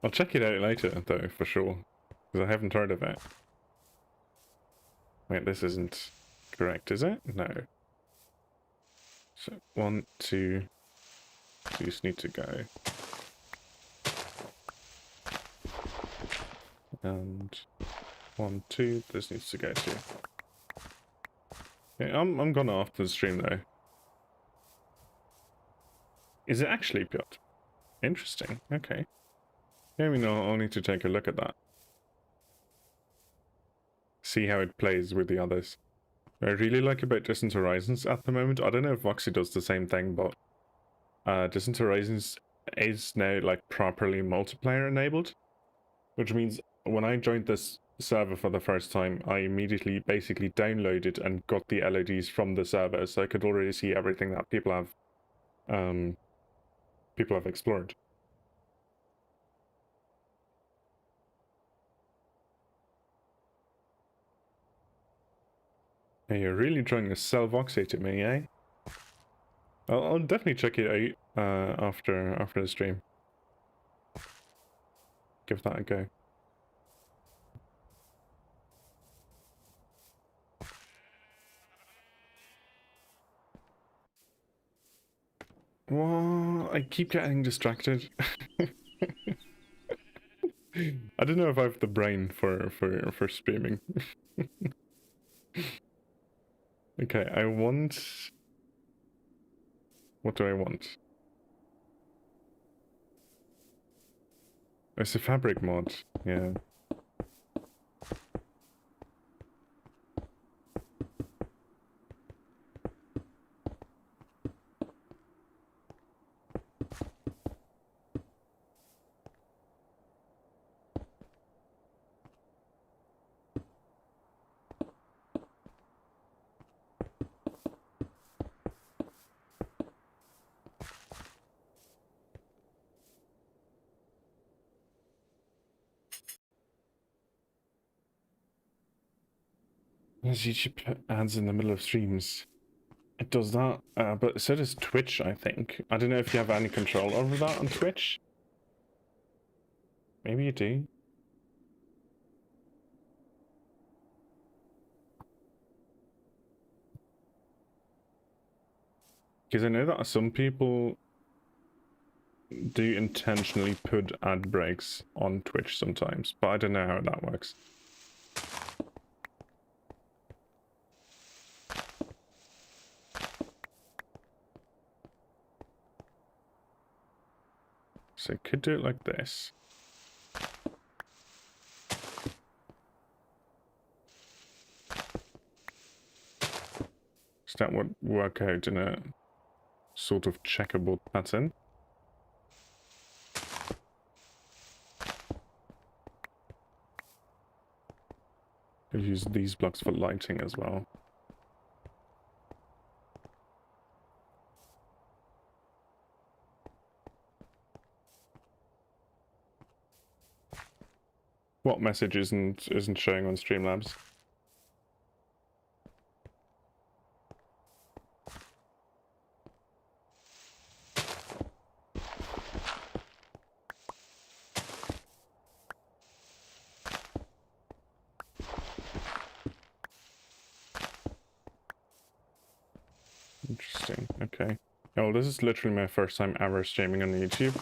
A: I'll check it out later, though, for sure. Because I haven't heard of it. Wait, this isn't correct, is it? No. So, 1, 2... So you just need to go. And 1, 2, this needs to go too. Yeah, I'm gonna after the stream though. Is it actually Piotr? Interesting, okay. Maybe I'll need to take a look at that. See how it plays with the others. What I really like about Distant Horizons at the moment, I don't know if Voxy does the same thing, but Distant Horizons is now like properly multiplayer enabled, which means when I joined this server for the first time, I immediately basically downloaded and got the LODs from the server, so I could already see everything that people have explored. Hey, you're really trying to sell Voxy to me, eh? I'll definitely check it out after the stream. Give that a go. What? I keep getting distracted. I don't know if I have the brain for streaming. Okay, I want... What do I want? It's a fabric mod, yeah. As YouTube put ads in the middle of streams. It does that, but so does Twitch, I think. I don't know if you have any control over that on Twitch. Maybe you do. Because I know that some people do intentionally put ad breaks on Twitch sometimes, but I don't know how that works. So could do it like this. So that would work out in a sort of checkerboard pattern. I'll use these blocks for lighting as well. What message isn't showing on Streamlabs? Interesting, okay. Oh, this is literally my first time ever streaming on YouTube.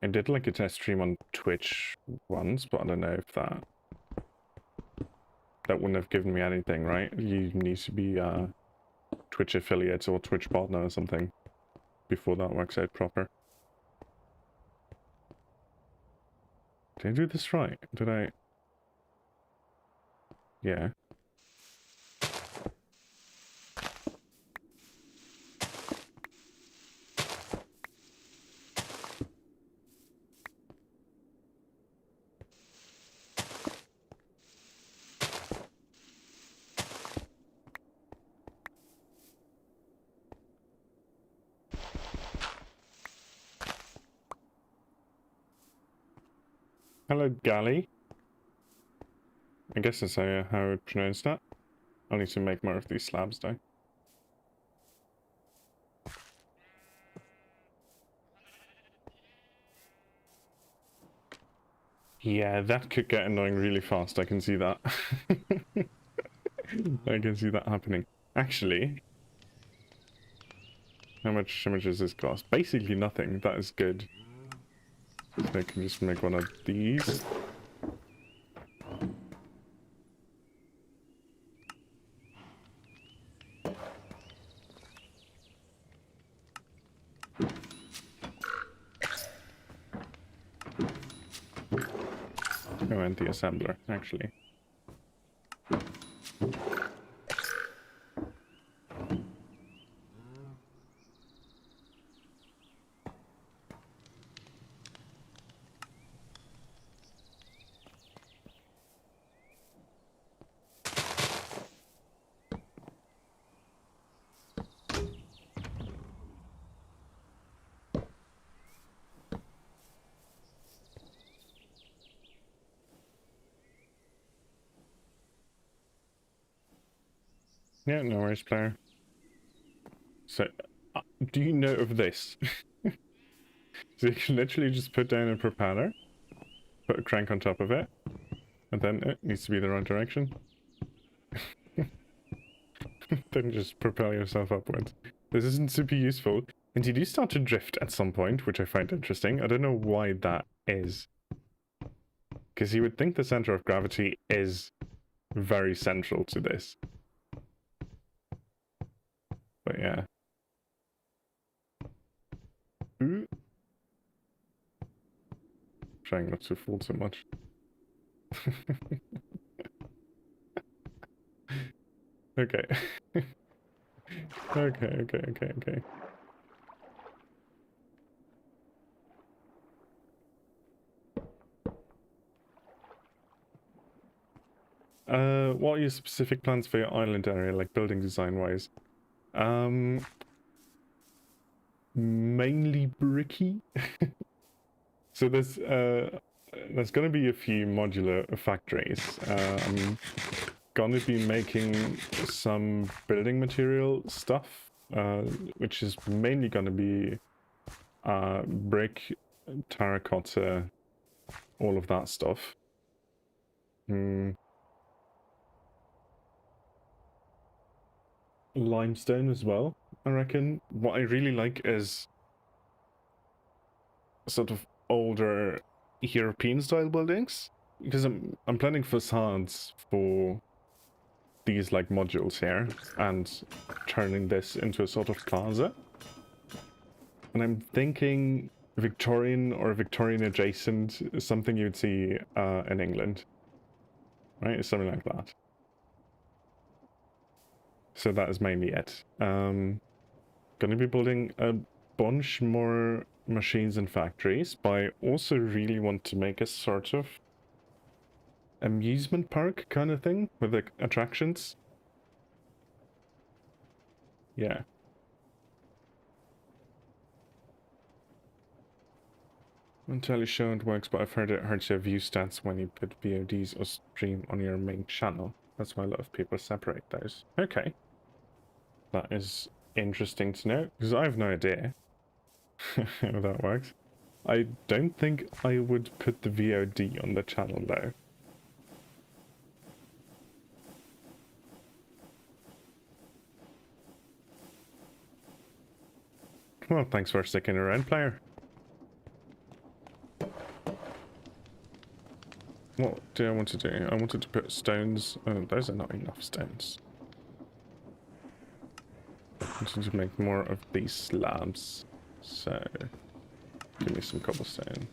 A: I did like a test stream on Twitch once, but I don't know if that wouldn't have given me anything, right? You need to be Twitch affiliate or Twitch partner or something before that works out proper. Did I do this right? Did I? Yeah. Hello, Galley. I guess that's how I would pronounce that. I'll need to make more of these slabs, though. Yeah, that could get annoying really fast. I can see that. I can see that happening. Actually, how much does this cost? Basically nothing. That is good. So I can just make one of these. Oh, and the assembler, actually. Yeah, no worries, player. So, do you know of this? So you can literally just put down a propeller, put a crank on top of it, and then it needs to be the right direction. Then just propel yourself upwards. This isn't super useful. And you do start to drift at some point, which I find interesting. I don't know why that is. Because you would think the center of gravity is very central to this. But yeah. Ooh. Trying not to fall too much. Okay. Okay. What are your specific plans for your island area, like building design-wise? Mainly bricky. So there's going to be a few modular factories. I'm going to be making some building material stuff, which is mainly going to be brick, terracotta, all of that stuff. Limestone as well, I reckon. What I really like is sort of older European style buildings, because I'm planning facades for these like modules here and turning this into a sort of plaza. And I'm thinking Victorian or Victorian adjacent, something you'd see in England, right? Something like that. So that is mainly it. Gonna be building a bunch more machines and factories, but I also really want to make a sort of amusement park kind of thing with like attractions. Yeah. I'm not entirely sure it works, but I've heard it hurts your view stats when you put VODs or stream on your main channel. That's why a lot of people separate those. Okay. That is interesting to know, because I have no idea how that works. I don't think I would put the VOD on the channel, though. Well, thanks for sticking around, player. What do I want to do? I wanted to put stones. Oh, those are not enough stones. I wanted to make more of these slabs. So, give me some cobblestone.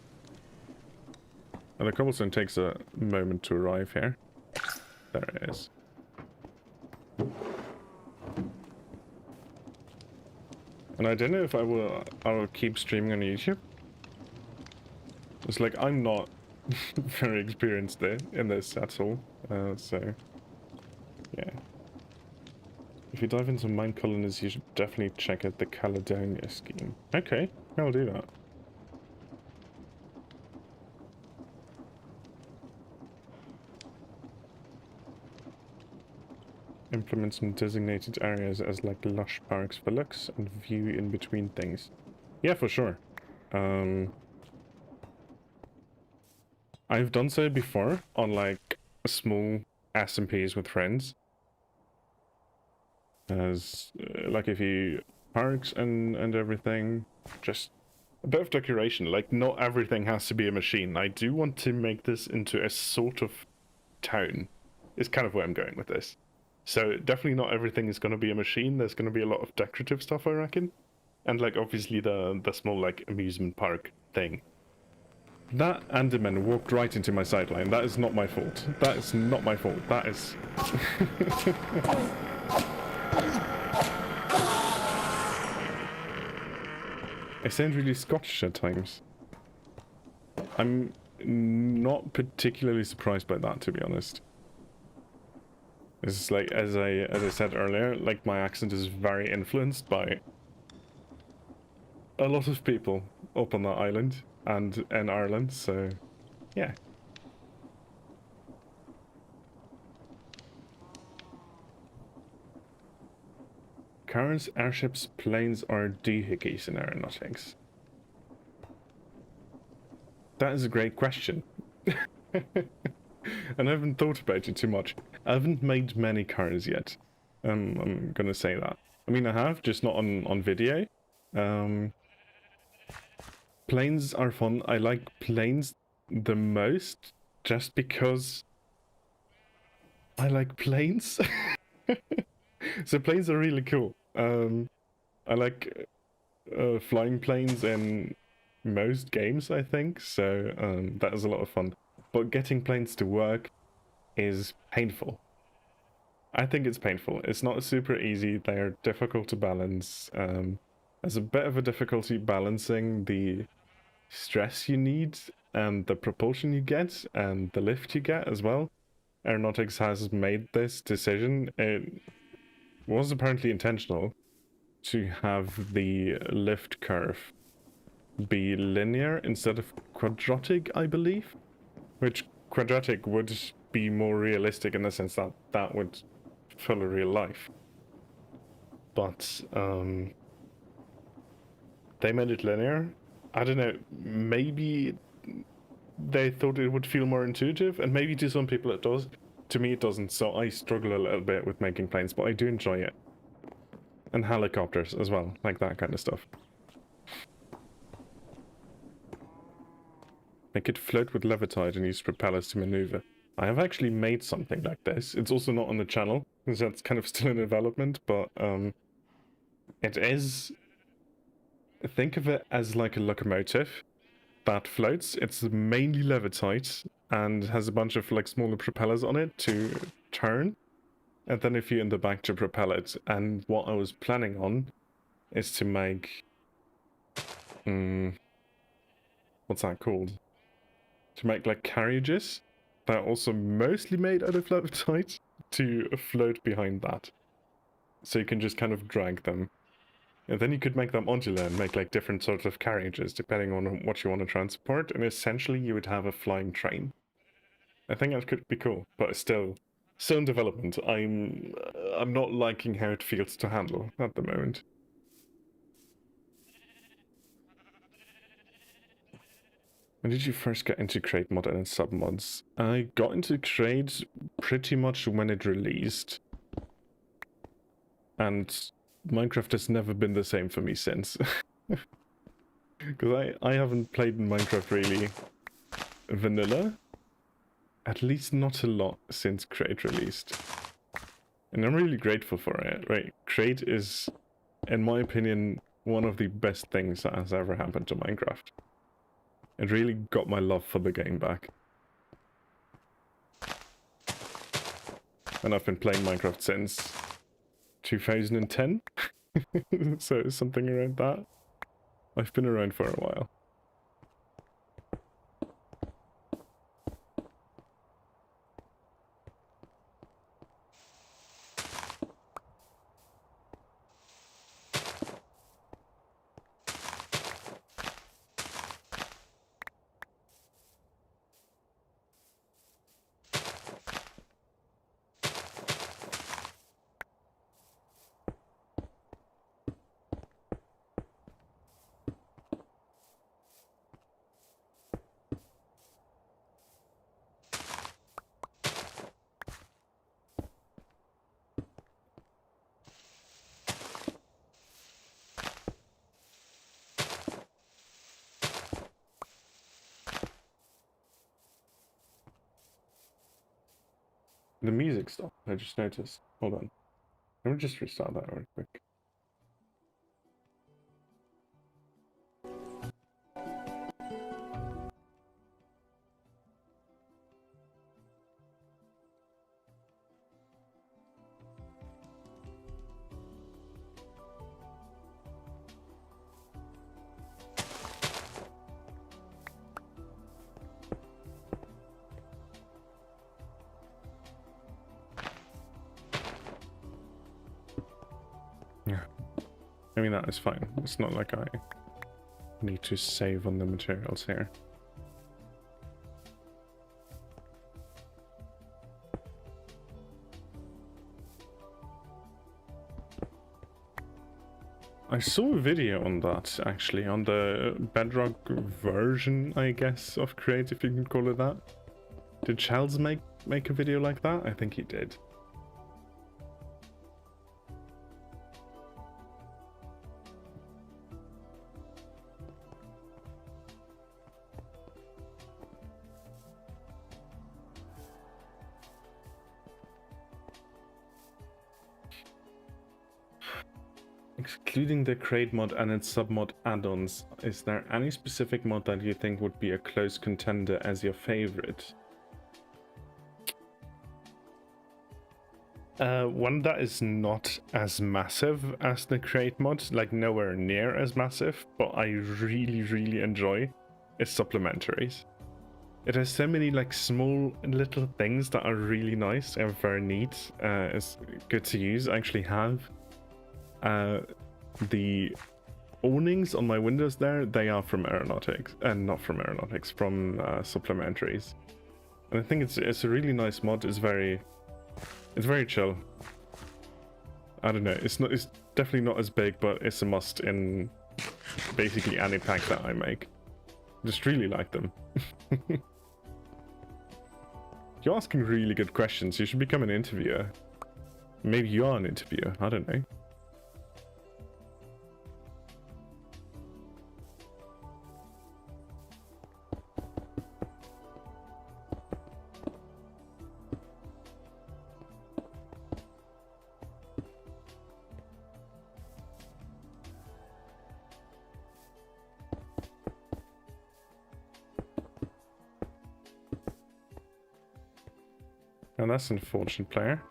A: And the cobblestone takes a moment to arrive here. There it is. And I don't know if I will keep streaming on YouTube. It's like I'm not very experienced in this at all. So yeah. If you dive into mine colonies, you should definitely check out the Caledonia scheme. Okay, I'll do that. implement some designated areas as like lush parks for looks and view in between things. Yeah, for sure. I've done so before on like small SMPs with friends. As like if you parks and everything, just a bit of decoration. Like not everything has to be a machine. I do want to make this into a sort of town. Is kind of where I'm going with this. So definitely not everything is going to be a machine. There's going to be a lot of decorative stuff, I reckon, and like obviously the small like amusement park thing. That Enderman walked right into my sideline. That is not my fault. That is not my fault. That is. I sound really Scottish at times. I'm not particularly surprised by that, to be honest. It's like, as I said earlier, like my accent is very influenced by a lot of people up on that island and in Ireland, so yeah. Cars, airships, planes, or doohickeys in aeronautics? That is a great question. And I haven't thought about it too much. I haven't made many cars yet. I'm gonna say that. I mean, I have, just not on video. Planes are fun. I like planes the most just because I like planes. So planes are really cool. I like flying planes in most games, I think, so that is a lot of fun. But getting planes to work is painful. I think it's painful. It's not super easy. They're difficult to balance. There's a bit of a difficulty balancing the stress you need and the propulsion you get and the lift you get as well. Aeronautics has made this decision. It was apparently intentional to have the lift curve be linear instead of quadratic, I believe. Which quadratic would be more realistic in the sense that that would follow real life. But they made it linear. I don't know, maybe they thought it would feel more intuitive, and maybe to some people it does. To me it doesn't, so I struggle a little bit with making planes, but I do enjoy it. And helicopters as well, like that kind of stuff. Make it float with levitide and use propellers to maneuver. I have actually made something like this. It's also not on the channel, because that's kind of still in development, but it is... Think of it as like a locomotive that floats. It's mainly levitide and has a bunch of like smaller propellers on it to turn. And then if you're in the back to propel it. And what I was planning on is to make... what's that called? To make like carriages that are also mostly made out of levitide to float behind that. So you can just kind of drag them. And then you could make them modular and make like different sorts of carriages depending on what you want to transport. And essentially you would have a flying train. I think that could be cool, but it's still in development. I'm not liking how it feels to handle at the moment. When did you first get into Crate mod and submods? I got into Crate pretty much when it released. And Minecraft has never been the same for me since. Because I haven't played Minecraft really vanilla. At least not a lot since Crate released. And I'm really grateful for it, right? Crate is, in my opinion, one of the best things that has ever happened to Minecraft. It really got my love for the game back. And I've been playing Minecraft since 2010. So something around that. I've been around for a while. The music stopped, I just noticed. Hold on. Let me just restart that real quick. Yeah. I mean, that is fine. It's not like I need to save on the materials here. I saw a video on that, actually, on the Bedrock version, I guess, of Create, if you can call it that. Did Chels make a video like that? I think he did. Excluding the Create mod and its submod add-ons, is there any specific mod that you think would be a close contender as your favorite? One that is not as massive as the Create mod, like nowhere near as massive, but I really enjoy, is supplementaries. It has so many like small little things that are really nice and very neat. It's good to use. I actually have the awnings on my windows there. They are from Aeronautics, and not from Aeronautics, from supplementaries. And I think it's a really nice mod. It's very chill. I don't know. It's definitely not as big, but it's a must in basically any pack that I make. Just really like them. You're asking really good questions. You should become an interviewer. Maybe you are an interviewer. I don't know. Now that's an unfortunate player.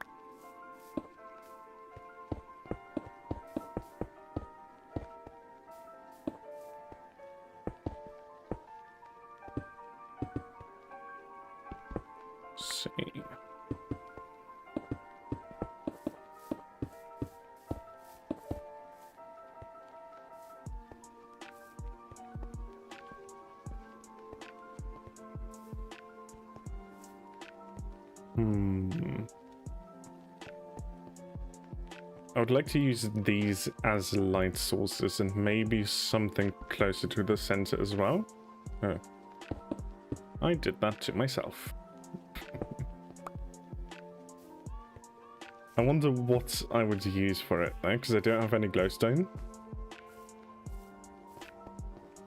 A: Let's see. I would like to use these as light sources and maybe something closer to the center as well. Oh. I did that to myself. I wonder what I would use for it though, because I don't have any glowstone.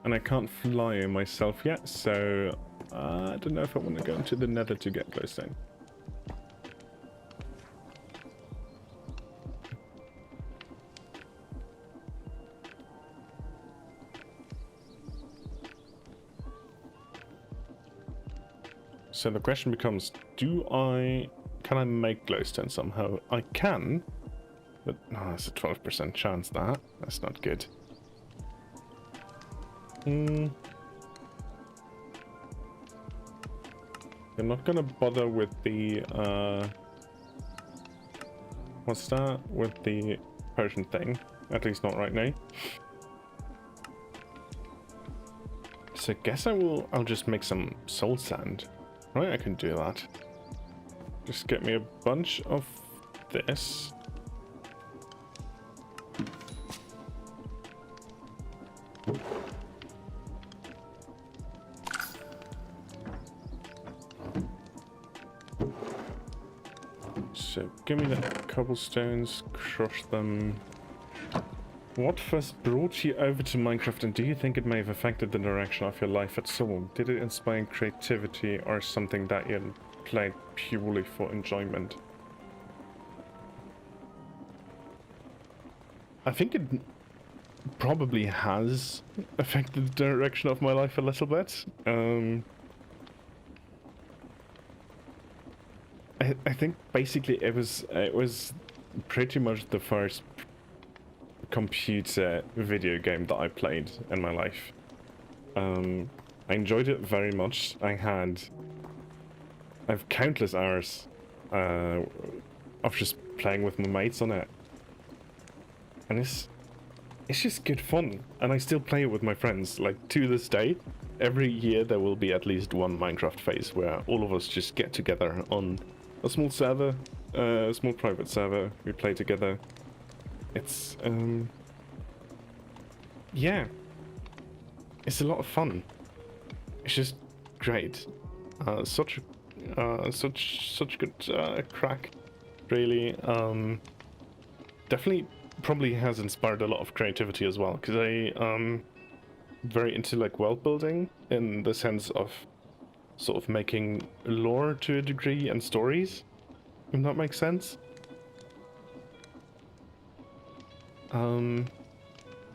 A: And I can't fly myself yet, so I don't know if I want to go into the nether to get glowstone. So the question becomes, can I make glowstone somehow? I can, but it's a 12% chance that's not good. I'm not gonna bother with the, what's that? With the potion thing, at least not right now. So I guess I'll just make some soul sand. Right, I can do that. Just get me a bunch of this. So give me the cobblestones, crush them. What first brought you over to Minecraft, and do you think it may have affected the direction of your life at all? Did it inspire creativity or something that you played purely for enjoyment. I think it probably has affected the direction of my life a little bit. I think basically it was pretty much the first computer video game that I played in my life. I enjoyed it very much. I have countless hours of just playing with my mates on it, and it's just good fun. And I still play it with my friends. Like, to this day, every year there will be at least one Minecraft phase where all of us just get together on a small server, a small private server. We play together. It's yeah, it's a lot of fun. It's just great. Such good crack, really. Definitely, probably has inspired a lot of creativity as well. Because I very into like world building in the sense of sort of making lore to a degree and stories, if that makes sense.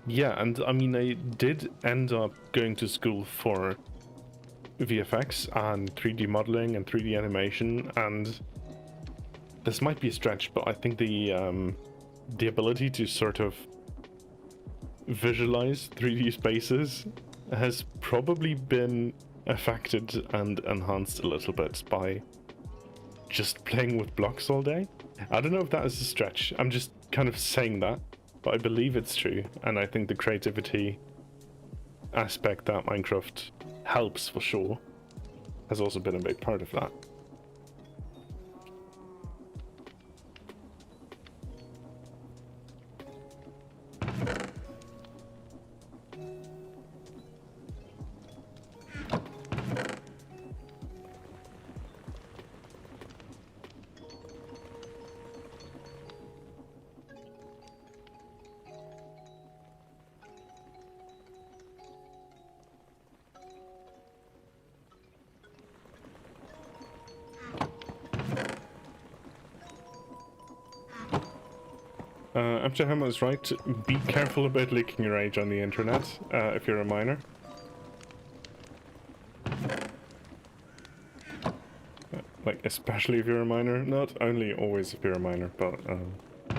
A: Yeah, and I mean, I did end up going to school for VFX and 3D modeling and 3D animation, and this might be a stretch, but I think the ability to sort of visualize 3D spaces has probably been affected and enhanced a little bit by just playing with blocks all day. I don't know if that is a stretch. I'm just kind of saying that, but I believe it's true, and I think the creativity aspect that Minecraft helps for sure has also been a big part of that. After Hammer is right, be careful about leaking your age on the internet if you're a minor. Like, especially if you're a minor. Not only always if you're a minor, but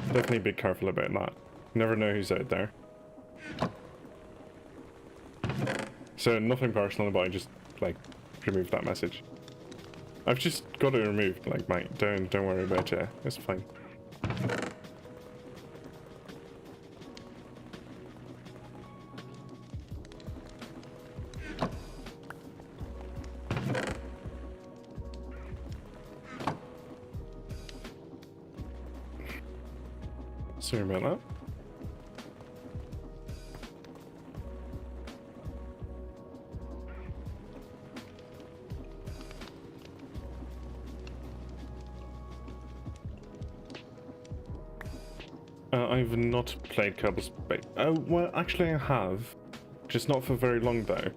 A: definitely be careful about that. You never know who's out there. So, nothing personal, but I just, like, removed that message. I've just got it removed, like, mate, don't worry about it. It's fine. Sorry about that. I've not played Kerbal Space. Oh, well, actually I have. Just not for very long, though.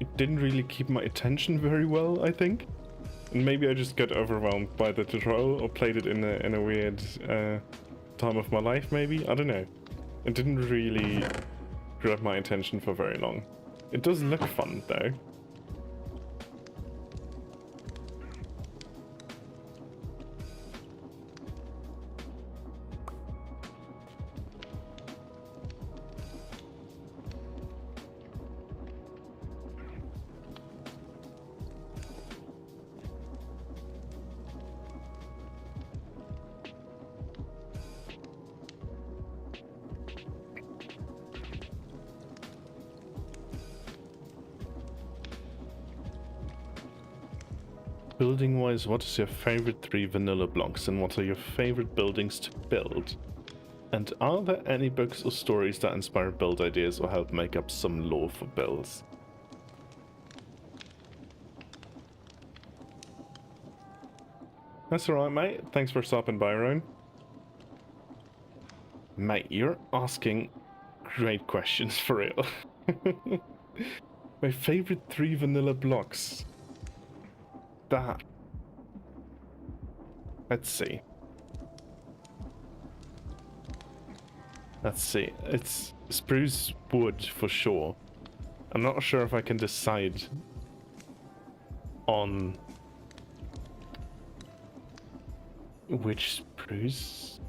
A: It didn't really keep my attention very well, I think. And maybe I just got overwhelmed by the tutorial, or played it in a weird time of my life, maybe? I don't know. It didn't really grab my attention for very long. It does look fun, though. Building-wise, what is your favorite 3 vanilla blocks, and what are your favorite buildings to build? And are there any books or stories that inspire build ideas or help make up some lore for builds? That's alright, mate. Thanks for stopping by, Ryan. Mate, you're asking great questions for real. My favorite 3 vanilla blocks. that. Let's see. Let's see. It's spruce wood for sure. I'm not sure if I can decide on which spruce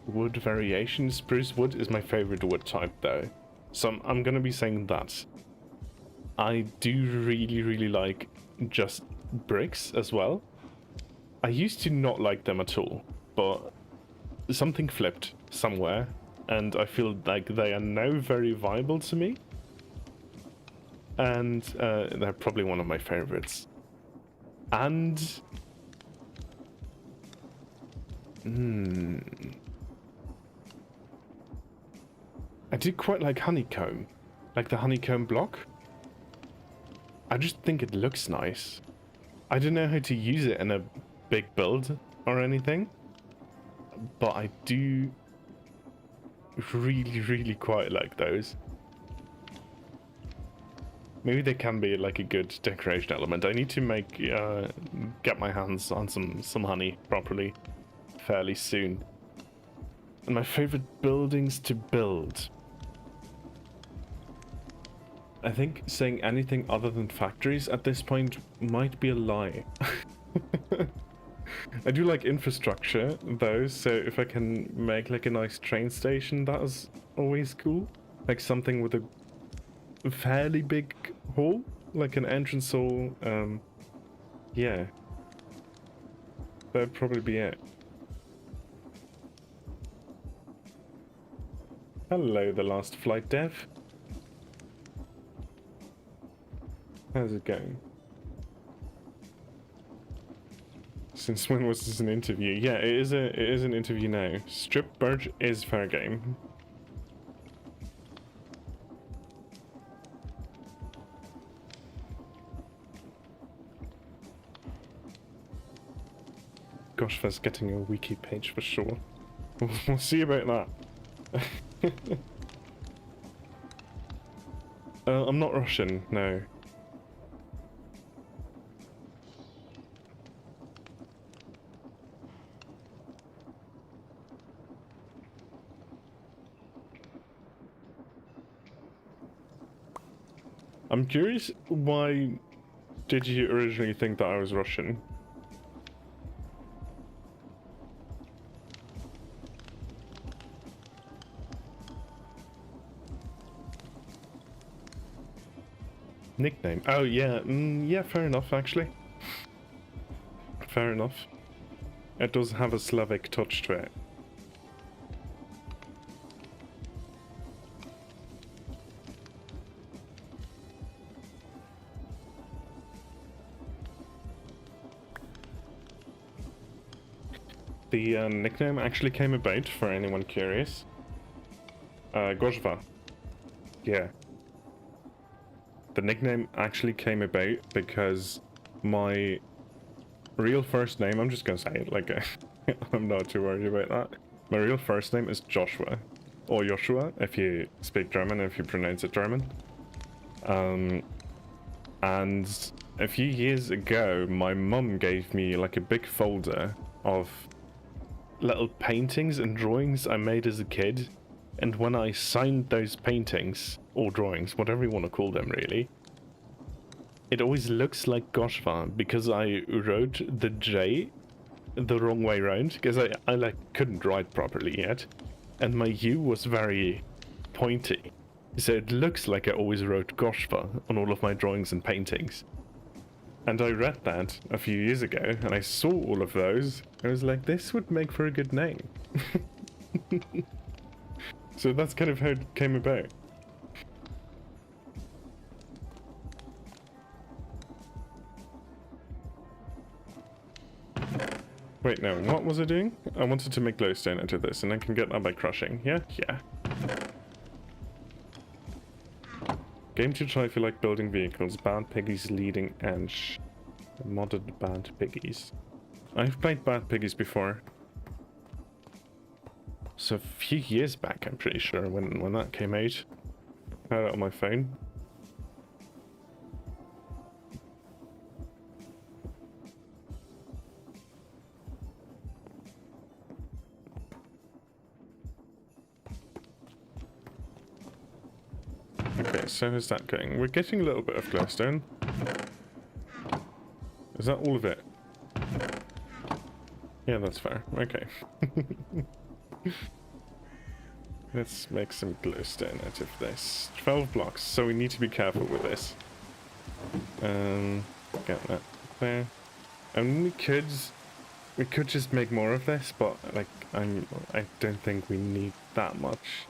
A: wood variation. Spruce wood is my favorite wood type though. So I'm gonna be saying that. I do really like just bricks as well. I used to not like them at all, but something flipped somewhere, and I feel like they are now very viable to me. And they're probably one of my favorites. And I do quite like honeycomb, like the honeycomb block. I just think it looks nice. I don't know how to use it in a big build or anything, but I do really quite like those. Maybe they can be like a good decoration element. I need to make get my hands on some honey properly fairly soon. And my favorite buildings to build. I think saying anything other than factories at this point might be a lie. I do like infrastructure though, so if I can make like a nice train station, that is always cool. Like something with a fairly big hall, like an entrance hall. Yeah, that'd probably be it. Hello, the last flight dev. How's it going? Since when was this an interview? Yeah, it is an interview now. Strip Birch is fair game. Gosh, that's getting a wiki page for sure. We'll see about that. I'm not Russian, no. I'm curious, why did you originally think that I was Russian? Nickname? Oh yeah, yeah, fair enough actually. Fair enough. It does have a Slavic touch to it. The nickname actually came about, for anyone curious. Gozhva. Yeah. The nickname actually came about because my real first name, I'm just gonna say it, like, I'm not too worried about that. My real first name is Joshua, or Joshua, if you speak German, if you pronounce it German. And a few years ago, my mum gave me like a big folder of little paintings and drawings I made as a kid, and when I signed those paintings, or drawings, whatever you want to call them really, it always looks like Goshva, because I wrote the J the wrong way around, because I like couldn't write properly yet, and my U was very pointy, so it looks like I always wrote Goshva on all of my drawings and paintings. And I read that a few years ago, and I saw all of those. I was like, this would make for a good name. So that's kind of how it came about. Wait, no, what was I doing? I wanted to make glowstone out of this, and I can get that by crushing. Yeah? Yeah. Game to try if you like building vehicles. Bad Piggies leading edge. Modded Bad Piggies. I've played Bad Piggies before. So a few years back, I'm pretty sure, when that came out. I had it on my phone. Okay, so how's that going? We're getting a little bit of glowstone. Is that all of it? Yeah, that's fair. Okay. Let's make some glowstone out of this. 12 blocks, so we need to be careful with this. Get that there. And we could just make more of this, but like I don't think we need that much.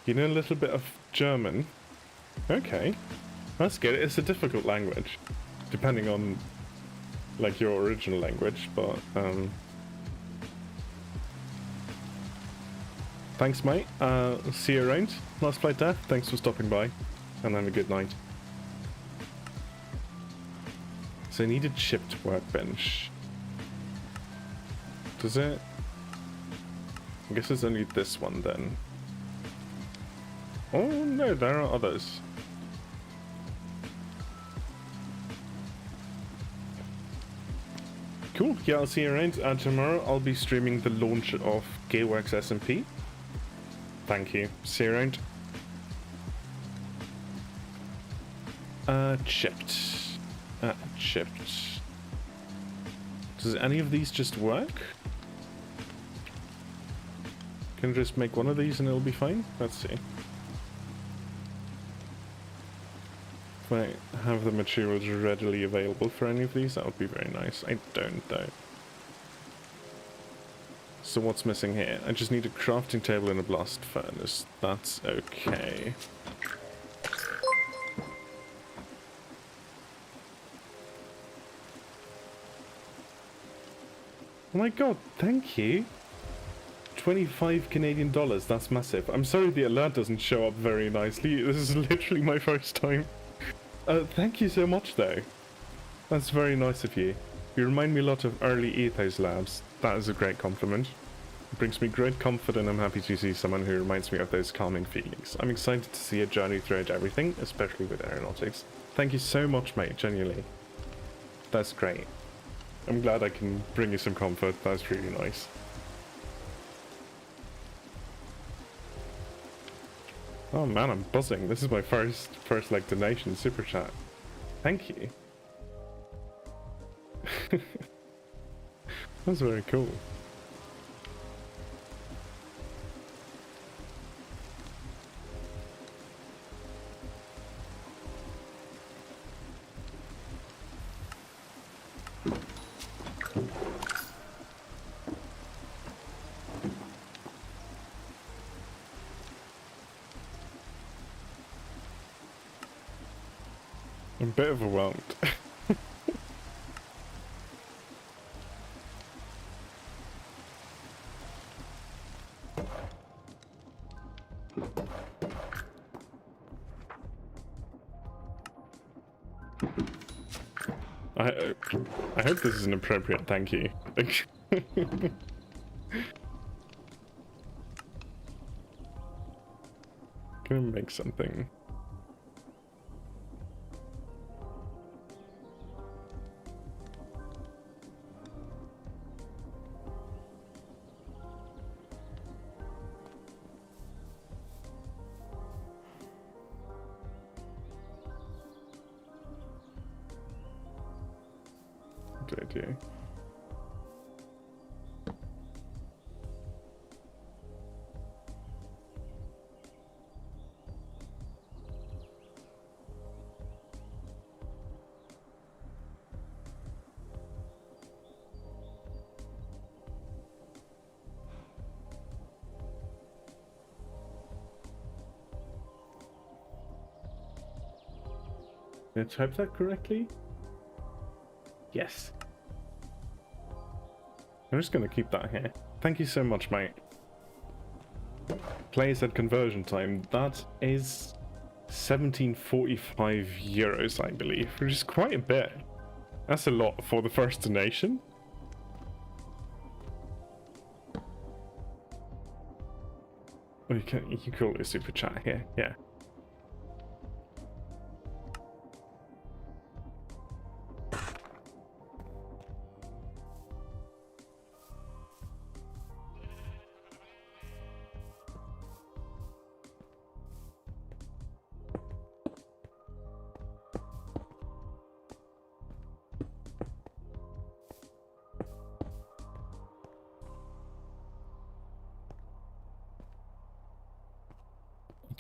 A: You know a little bit of German? Okay. That's good. It's a difficult language, depending on like your original language, but thanks mate. See you around. Last Flight Death, thanks for stopping by, and have a good night. So I need a chipped workbench. Does it? I guess it's only this one then. Oh no, there are others. Cool, yeah, I'll see you around. Tomorrow I'll be streaming the launch of AeroSMP. Thank you. See you around. Chipped. Chipped. Does any of these just work? Can I just make one of these and it'll be fine? Let's see. If I have the materials readily available for any of these, that would be very nice. I don't though. So what's missing here? I just need a crafting table and a blast furnace. That's okay. Oh my god, thank you. 25 Canadian dollars, that's massive. I'm sorry the alert doesn't show up very nicely. This is literally my first time. Thank you so much though. That's very nice of you. You remind me a lot of early ethos labs. That is a great compliment. It brings me great comfort and I'm happy to see someone who reminds me of those calming feelings. I'm excited to see a journey throughout everything, especially with aeronautics. Thank you so much mate, genuinely. That's great. I'm glad I can bring you some comfort, that's really nice. Oh man, I'm buzzing. This is my first like donation super chat. Thank you. That's very cool. I'm a bit overwhelmed. I hope this is an appropriate thank you. Gonna make something. What do I do? Did I type that correctly? Yes. I'm just gonna keep that here. Thank you so much, mate. Plays at conversion time. That is 1745 euros, I believe, which is quite a bit. That's a lot for the first donation. Oh, you can call it a super chat here, yeah.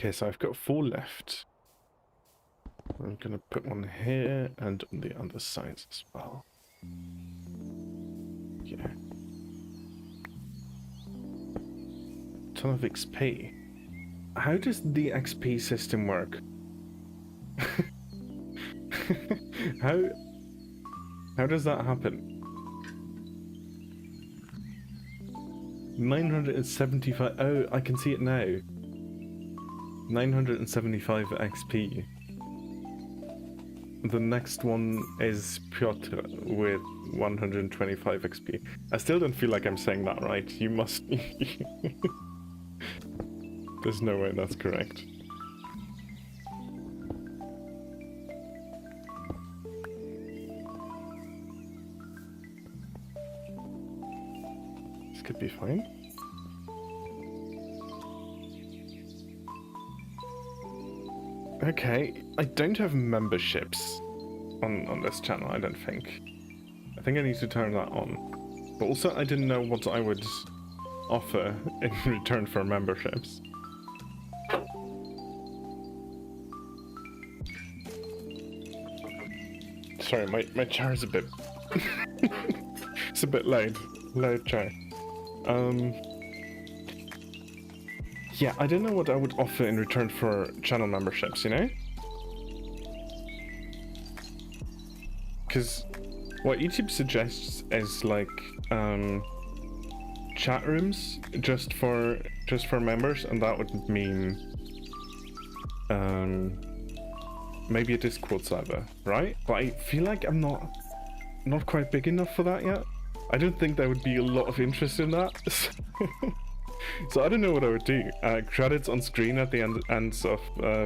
A: Okay, so I've got 4 left. I'm gonna put one here and on the other sides as well. Yeah. Ton of XP. How does the XP system work? How does that happen? 975. Oh, I can see it now. 975 XP. The next one is Piotr with 125 XP. I still don't feel like I'm saying that right. You must... There's no way that's correct. This could be fine. Okay, I don't have memberships on this channel, I don't think. I think I need to turn that on. But also, I didn't know what I would offer in return for memberships. Sorry, my chair's a bit... It's a bit loud. Loud chair. Yeah, I don't know what I would offer in return for channel memberships, you know? Because what YouTube suggests is like chat rooms just for members, and that would mean maybe a Discord server, right? But I feel like I'm not quite big enough for that yet. I don't think there would be a lot of interest in that. So I don't know what I would do. Credits on screen at the ends of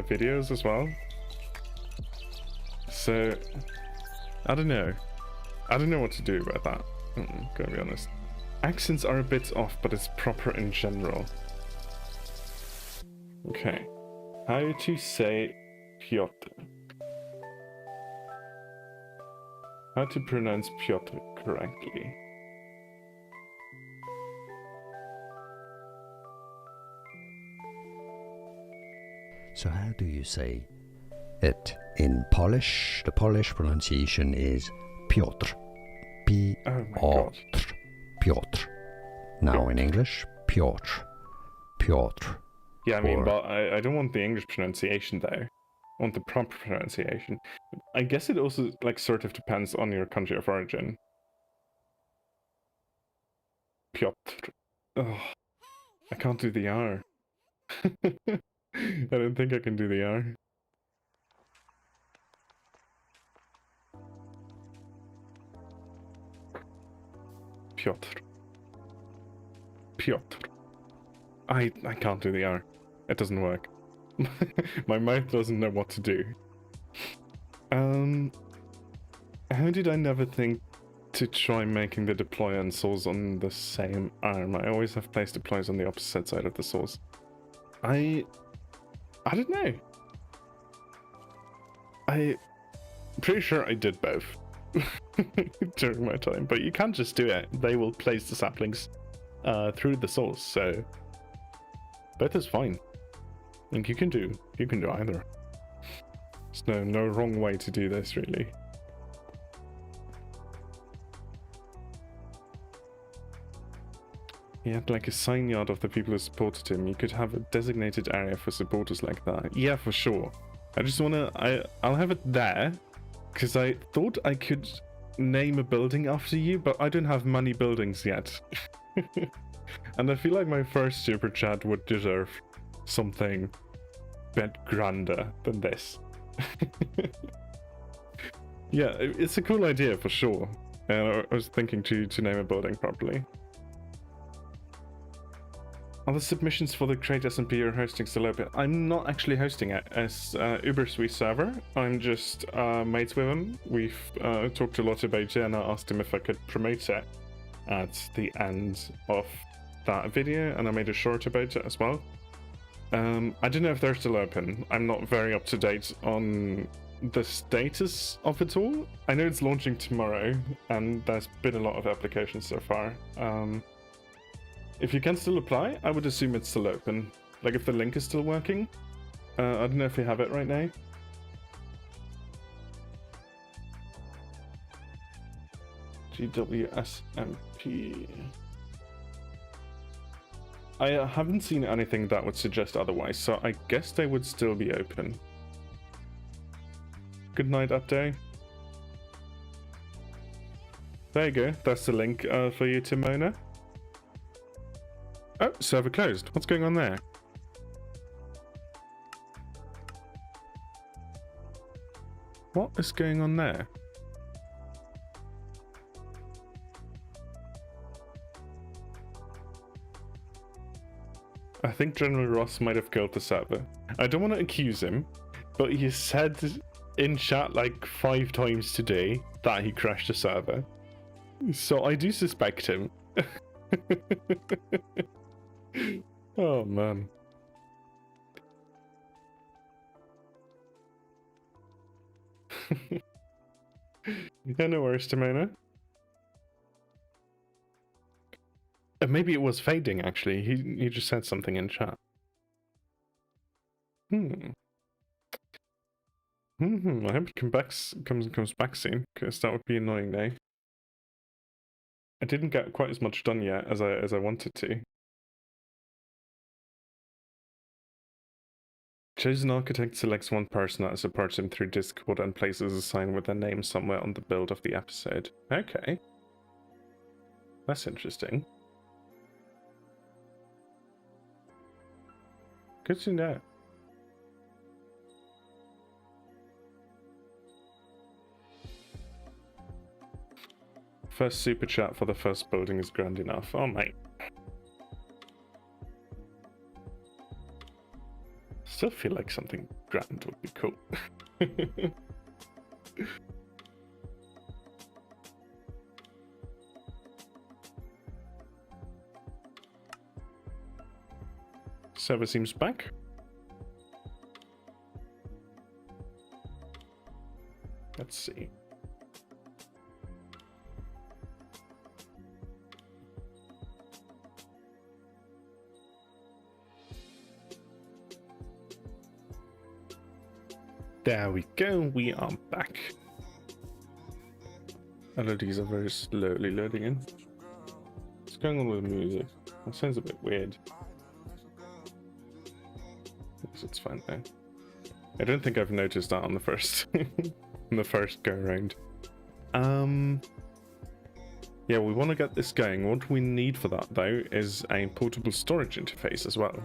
A: videos as well. So I don't know. I don't know what to do about that. Gotta be honest. Accents are a bit off, but it's proper in general. Okay. How to say Piotr? How to pronounce Piotr correctly?
B: So how do you say it in Polish? The Polish pronunciation is Piotr. Piotr. Piotr. Now in English, Piotr. Piotr.
A: Yeah, I mean, but I don't want the English pronunciation though. I want the proper pronunciation. I guess it also, like, sort of depends on your country of origin. Piotr. Oh, I can't do the R. I don't think I can do the R. Piotr. Piotr. I can't do the R. It doesn't work. My mouth doesn't know what to do. How did I never think to try making the deploy and saws on the same arm? I always have place deploys on the opposite side of the saws. I don't know. I'm pretty sure I did both during my time, but you can't just do it. They will place the saplings through the saws, so both is fine. I think you can do either. There's no wrong way to do this, really. He had like a sign yard of the people who supported him. You could have a designated area for supporters like that. Yeah, for sure. I just wanna... I'll have it there, because I thought I could name a building after you, but I don't have many buildings yet. And I feel like my first super chat would deserve something a bit grander than this. Yeah, it's a cool idea for sure. I was thinking to name a building properly. Are the submissions for the Create SMP you're hosting still open? I'm not actually hosting it as Uber's server. I'm just mates with him. We've talked a lot about it, and I asked him if I could promote it at the end of that video, and I made a short about it as well. I don't know if they're still open. I'm not very up to date on the status of it all. I know it's launching tomorrow, and there's been a lot of applications so far. If you can still apply, I would assume it's still open. Like, if the link is still working, I don't know if you have it right now. GWSMP. I haven't seen anything that would suggest otherwise, so I guess they would still be open. Good night, Upday. There you go. That's the link for you to Mona. Oh, server closed. What's going on there? What is going on there? I think General Ross might have killed the server. I don't want to accuse him, but he said in chat like 5 times today that he crashed the server. So I do suspect him. Oh man. Yeah, no worries, Timona. Maybe it was fading actually. He just said something in chat. I hope it comes back soon, because that would be annoying now. I didn't get quite as much done yet as I wanted to. Chosen architect selects one person that supports him through Discord and places a sign with their name somewhere on the build of the episode. Okay. That's interesting. Good to know. First super chat for the first building is grand enough. Oh mate. Still feel like something grand would be cool. Server seems back. Let's see. There we go, we are back. LEDs are very slowly loading in. What's going on with the music? That sounds a bit weird. It's fine though. I don't think I've noticed that on the first on the first go round. Yeah, we want to get this going. What we need for that though is a portable storage interface as well.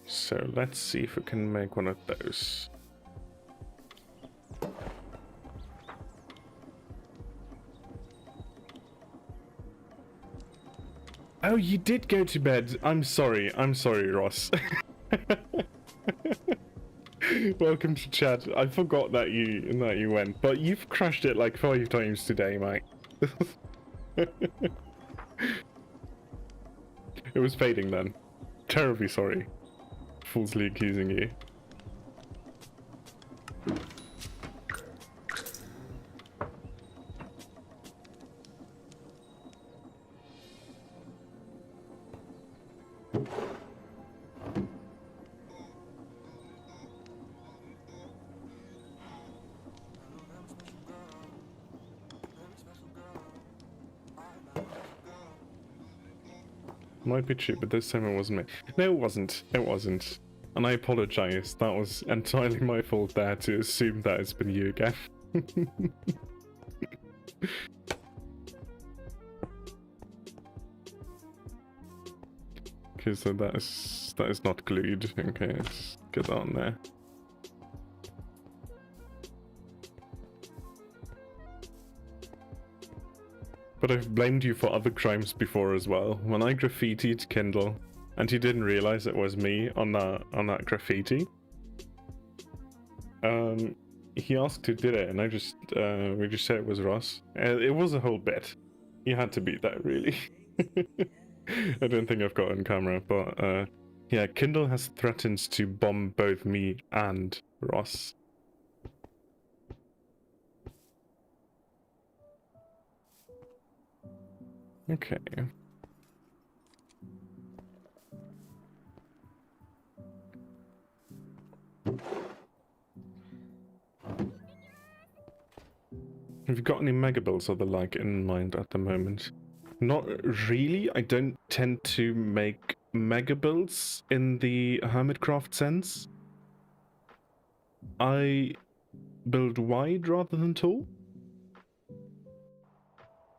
A: So let's see if we can make one of those. Oh, you did go to bed. I'm sorry, Ross. Welcome to chat. I forgot that you went, but you've crashed it like 5 times today, mate. It was fading then. Terribly sorry. Falsely accusing you. Might be true, but this time it wasn't me. No, it wasn't. It wasn't. And I apologize. That was entirely my fault there to assume that it's been you again. Okay, so that is not glued. Okay, let's get that on there. But I've blamed you for other crimes before as well. When I graffitied Kindle, and he didn't realize it was me on that graffiti. He asked who did it, and we just said it was Ross. It was a whole bit. You had to beat that, really. I don't think I've got it on camera, but yeah, Kindle has threatened to bomb both me and Ross. Okay. Have you got any mega builds or the like in mind at the moment? Not really. I don't tend to make mega builds in the Hermitcraft sense. I build wide rather than tall.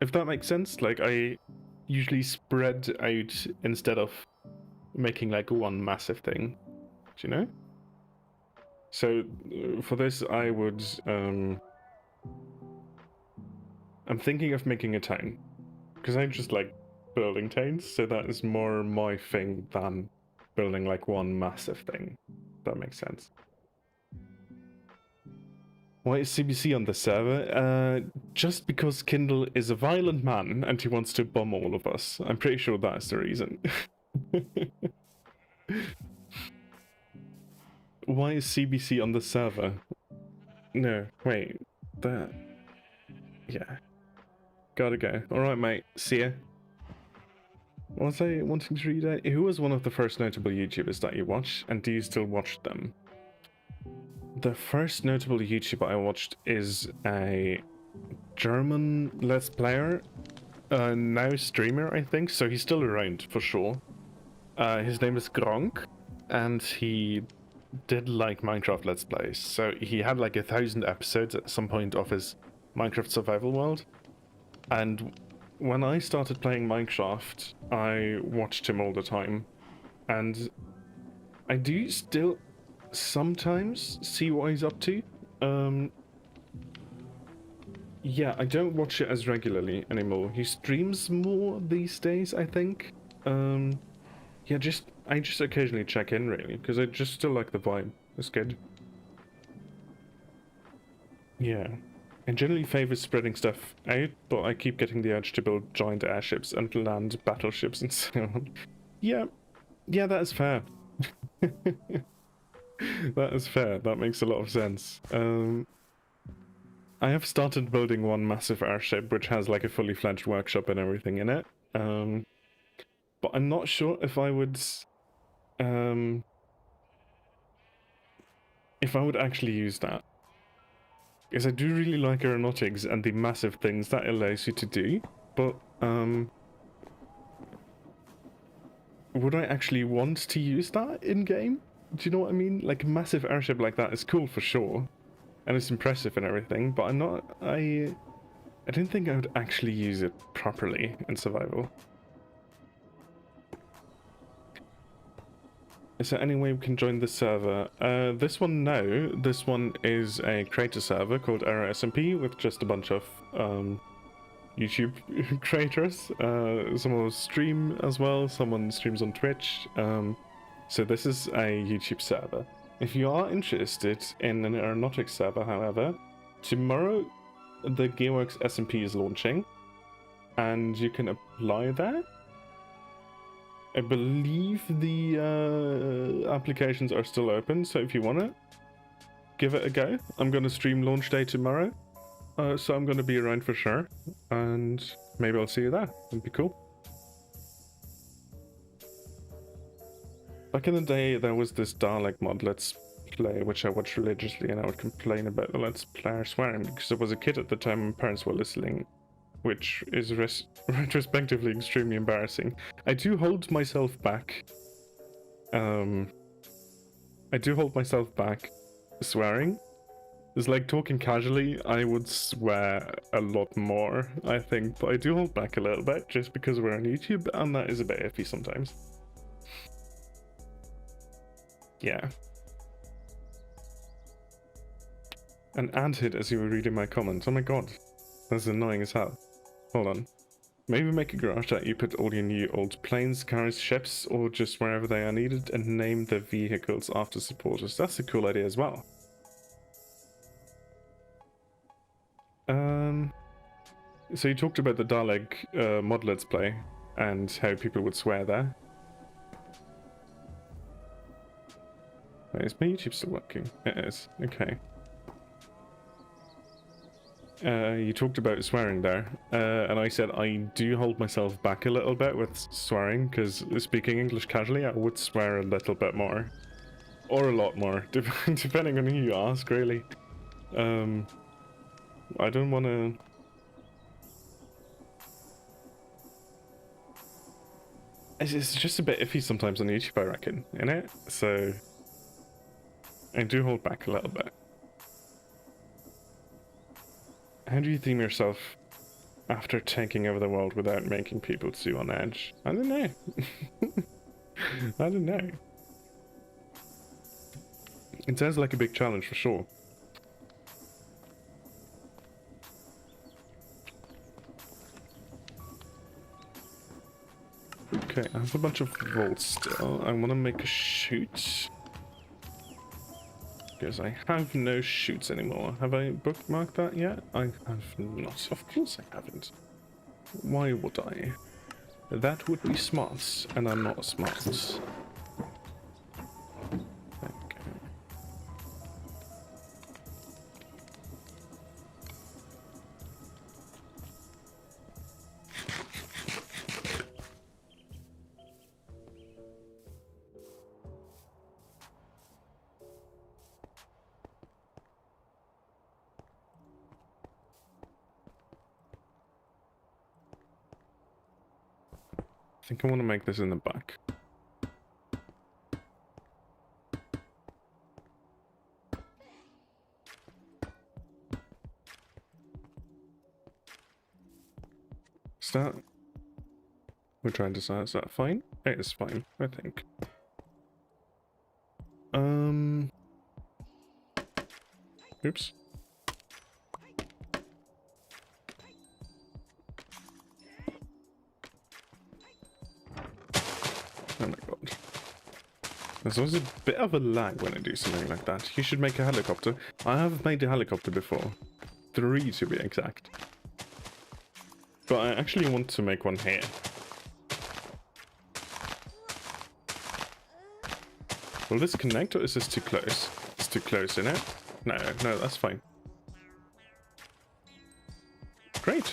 A: If that makes sense. Like, I usually spread out instead of making like one massive thing. Do you know? So for this I would I'm thinking of making a town, because I just like building towns, so that is more my thing than building like one massive thing. That makes sense. Why is CBC on the server? Just because Kindle is a violent man and he wants to bomb all of us. I'm pretty sure that is the reason. Why is CBC on the server? No, wait. That... Yeah. Gotta go. Alright, mate. See ya. What was I wanting to read out? Who was one of the first notable YouTubers that you watched, and do you still watch them? The first notable YouTuber I watched is a German Let's Player, now streamer, I think, so he's still around for sure. His name is Gronk, and he did like Minecraft Let's Plays, so he had like 1,000 episodes at some point of his Minecraft survival world, and when I started playing Minecraft, I watched him all the time, and I do still sometimes see what he's up to. Yeah, I don't watch it as regularly anymore. He streams more these days, I think. Yeah, I just occasionally check in, really, because I just still like the vibe. It's good. Yeah. I generally favor spreading stuff out, but I keep getting the urge to build giant airships and land battleships and so on. Yeah, that is fair. That is fair. That makes a lot of sense. I have started building one massive airship, which has like a fully fledged workshop and everything in it. But I'm not sure if I would actually use that. Because I do really like aeronautics and the massive things that allows you to do, but would I actually want to use that in-game? Do you know what I mean? Like a massive airship like that is cool for sure, and it's impressive and everything, but I don't think I would actually use it properly in survival. Is there any way we can join the server? This one, no. This one is a creator server called AeroSMP with just a bunch of YouTube creators. Someone stream as well, someone streams on Twitch. So this is a YouTube server. If you are interested in an aeronautics server, however, tomorrow the Gearworks SMP is launching, and you can apply there. I believe the applications are still open, so if you want to give it a go. I'm going to stream launch day tomorrow, so I'm going to be around for sure, and maybe I'll see you there. It'd be cool. Back in the day, there was this Dalek mod Let's Play, which I watched religiously, and I would complain about the Let's Player swearing because I was a kid at the time and parents were listening, which is retrospectively extremely embarrassing. I do hold myself back. I do hold myself back swearing. It's like talking casually, I would swear a lot more, I think, but I do hold back a little bit just because we're on YouTube, and that is a bit iffy sometimes. Yeah. An ad hit as you were reading my comments. Oh my god. That's annoying as hell. Hold on. Maybe make a garage that you put all your new old planes, cars, ships, or just wherever they are needed, and name the vehicles after supporters. That's a cool idea as well. So you talked about the Dalek mod Let's Play, and how people would swear there. Wait, is my YouTube still working? It is. Okay. You talked about swearing there, and I said I do hold myself back a little bit with swearing, because speaking English casually, I would swear a little bit more. Or a lot more, depending on who you ask, really. I don't want to... It's just a bit iffy sometimes on YouTube, I reckon, innit? So I do hold back a little bit. How do you theme yourself after taking over the world without making people too on edge? I don't know. I don't know. It sounds like a big challenge for sure. Okay, I have a bunch of volts still. I want to make a chute. Because I have no chutes anymore. Have I bookmarked that yet? I have not. Of course I haven't. Why would I? That would be smart, and I'm not smart. Okay. I think I want to make this in the back. Is that... We're trying to decide, is that fine? It is fine, I think. Oops. Oh my god. There's always a bit of a lag when I do something like that. You should make a helicopter. I have made a helicopter before. 3 to be exact. But I actually want to make one here. Will this connect or is this too close? It's too close, isn't it? No, no, that's fine. Great.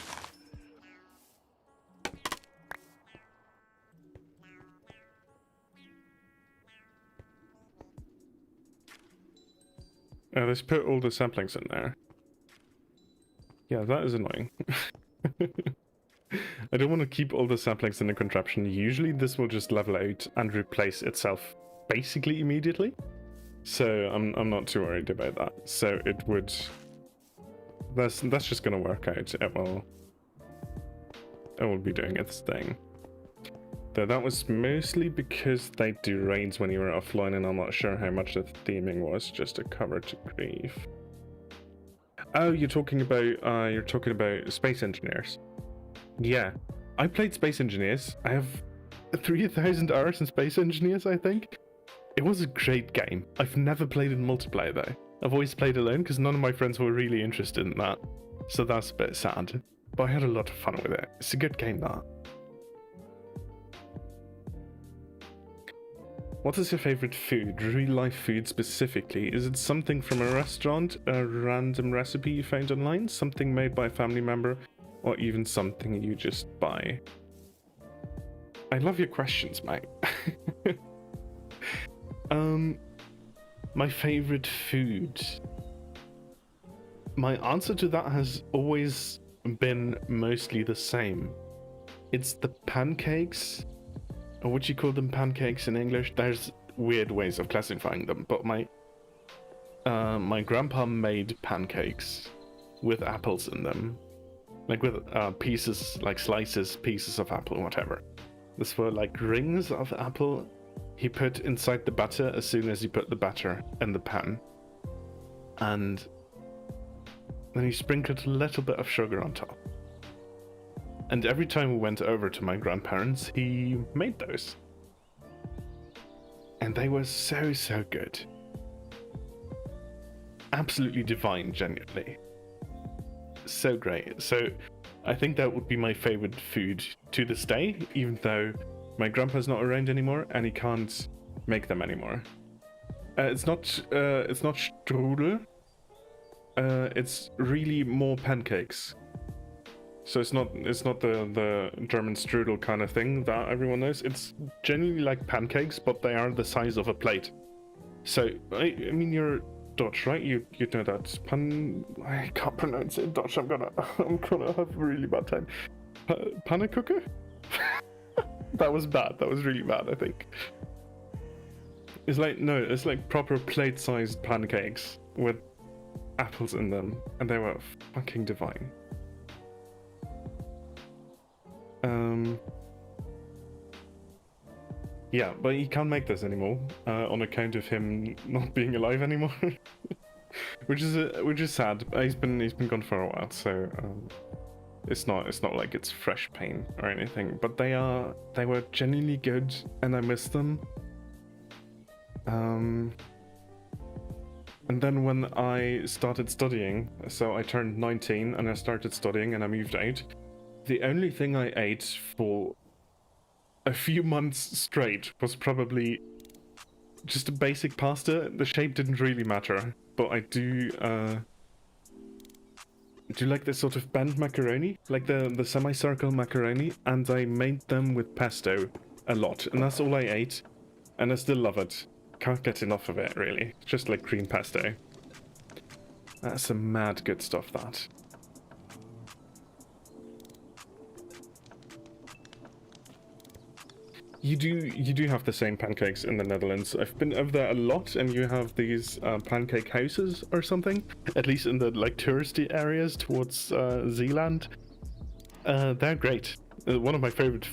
A: Let's put all the samplings in there. Yeah, that is annoying. I don't want to keep all the samplings in the contraption. Usually this will just level out and replace itself basically immediately. So I'm not too worried about that. So it would... That's just going to work out. It will be doing its thing. Though that was mostly because they do raids when you were offline, and I'm not sure how much the theming was, just a cover to grief. Oh, you're talking about Space Engineers. Yeah, I played Space Engineers. I have 3,000 hours in Space Engineers, I think. It was a great game. I've never played in multiplayer though. I've always played alone because none of my friends were really interested in that. So that's a bit sad. But I had a lot of fun with it. It's a good game, that. What is your favorite food? Real life food specifically? Is it something from a restaurant, a random recipe you found online, something made by a family member, or even something you just buy? I love your questions, mate. My favorite food. My answer to that has always been mostly the same. It's the pancakes. Or would you call them pancakes in English? There's weird ways of classifying them, but my grandpa made pancakes with apples in them. Like with pieces, like pieces of apple, whatever. This were like rings of apple he put inside the batter as soon as he put the batter in the pan. And then he sprinkled a little bit of sugar on top. And every time we went over to my grandparents, he made those. And they were so, so good. Absolutely divine, genuinely. So great. So I think that would be my favorite food to this day, even though my grandpa's not around anymore and he can't make them anymore. It's not strudel. It's really more pancakes. So it's not the German strudel kind of thing that everyone knows. It's genuinely like pancakes, but they are the size of a plate. So I mean, you're Dutch, right? You know that. I can't pronounce it in Dutch. I'm gonna have a really bad time. Pannenkoeken? That was bad. That was really bad, I think. It's like proper plate-sized pancakes with apples in them, and they were fucking divine. Yeah, but he can't make this anymore on account of him not being alive anymore, which is sad. He's been gone for a while, so it's not like it's fresh pain or anything. But they were genuinely good, and I miss them. And then when I started studying, so I turned 19 and I started studying and I moved out, the only thing I ate for a few months straight was probably just a basic pasta. The shape didn't really matter, but I do like this sort of bent macaroni, like the semicircle macaroni, and I made them with pesto a lot, and that's all I ate, and I still love it. Can't get enough of it, really. It's just like cream pesto. That's some mad good stuff, that. You do have the same pancakes in the Netherlands. I've been over there a lot, and you have these pancake houses or something. At least in the like touristy areas towards Zeeland. They're great. One of my favorite.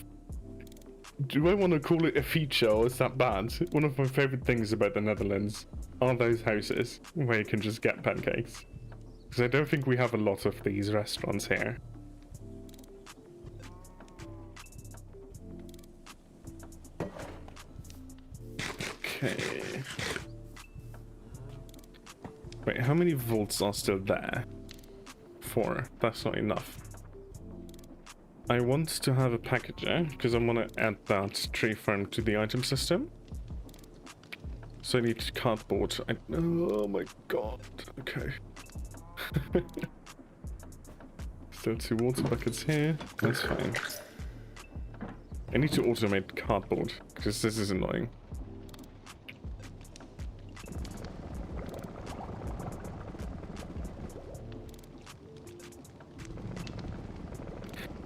A: Do I want to call it a feature, or is that bad? One of my favorite things about the Netherlands are those houses where you can just get pancakes. Because I don't think we have a lot of these restaurants here. Okay. Wait, how many volts are still there? 4. That's not enough. I want to have a packager, because I want to add that tree farm to the item system. So I need cardboard. Oh my god. Okay. Still 2 water buckets here. That's fine. I need to automate cardboard, because this is annoying.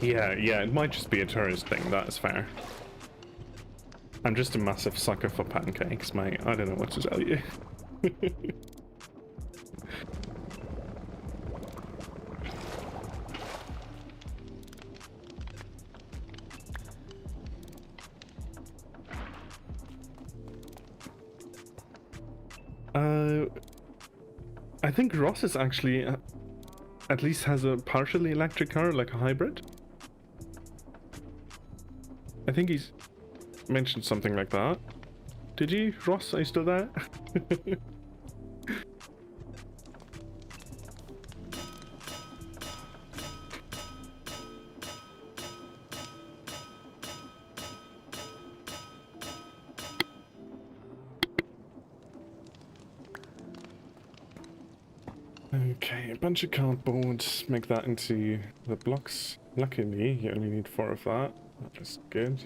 A: Yeah, it might just be a tourist thing, that's fair. I'm just a massive sucker for pancakes, mate. I don't know what to tell you. I think Ross is actually, at least has a partially electric car, like a hybrid. I think he's mentioned something like that. Did you, Ross? Are you still there? Okay, a bunch of cardboard. Make that into the blocks. Luckily, you only need 4 of that. That's good.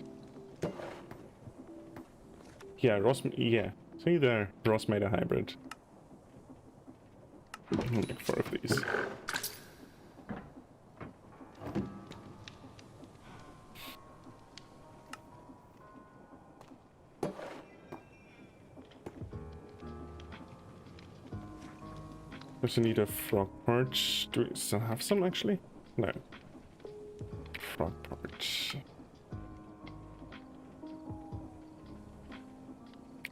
A: Yeah, yeah. See there, Ross made a hybrid. I'll make 4 of these. Also need a frog perch. Do we still have some, actually? No. Frog perch.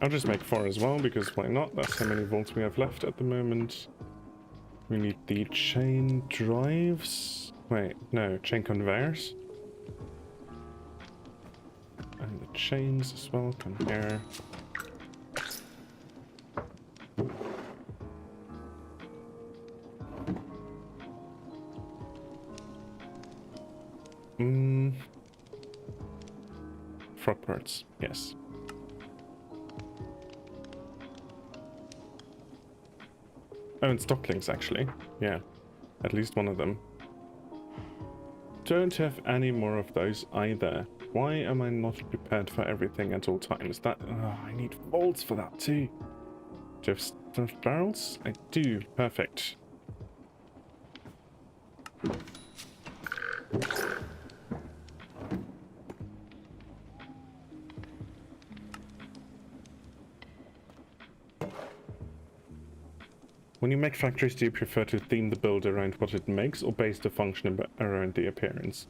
A: I'll just make 4 as well, because why not? That's how many volts we have left at the moment. We need the chain drives. Wait, no, chain conveyors. And the chains as well, come here. Frog parts, yes. Oh, and stocklings, actually. Yeah, at least one of them. Don't have any more of those either. Why am I not prepared for everything at all times? That I need bolts for that too. Do you have stuffed barrels? I do. Perfect. When you make factories, do you prefer to theme the build around what it makes or base the function around the appearance?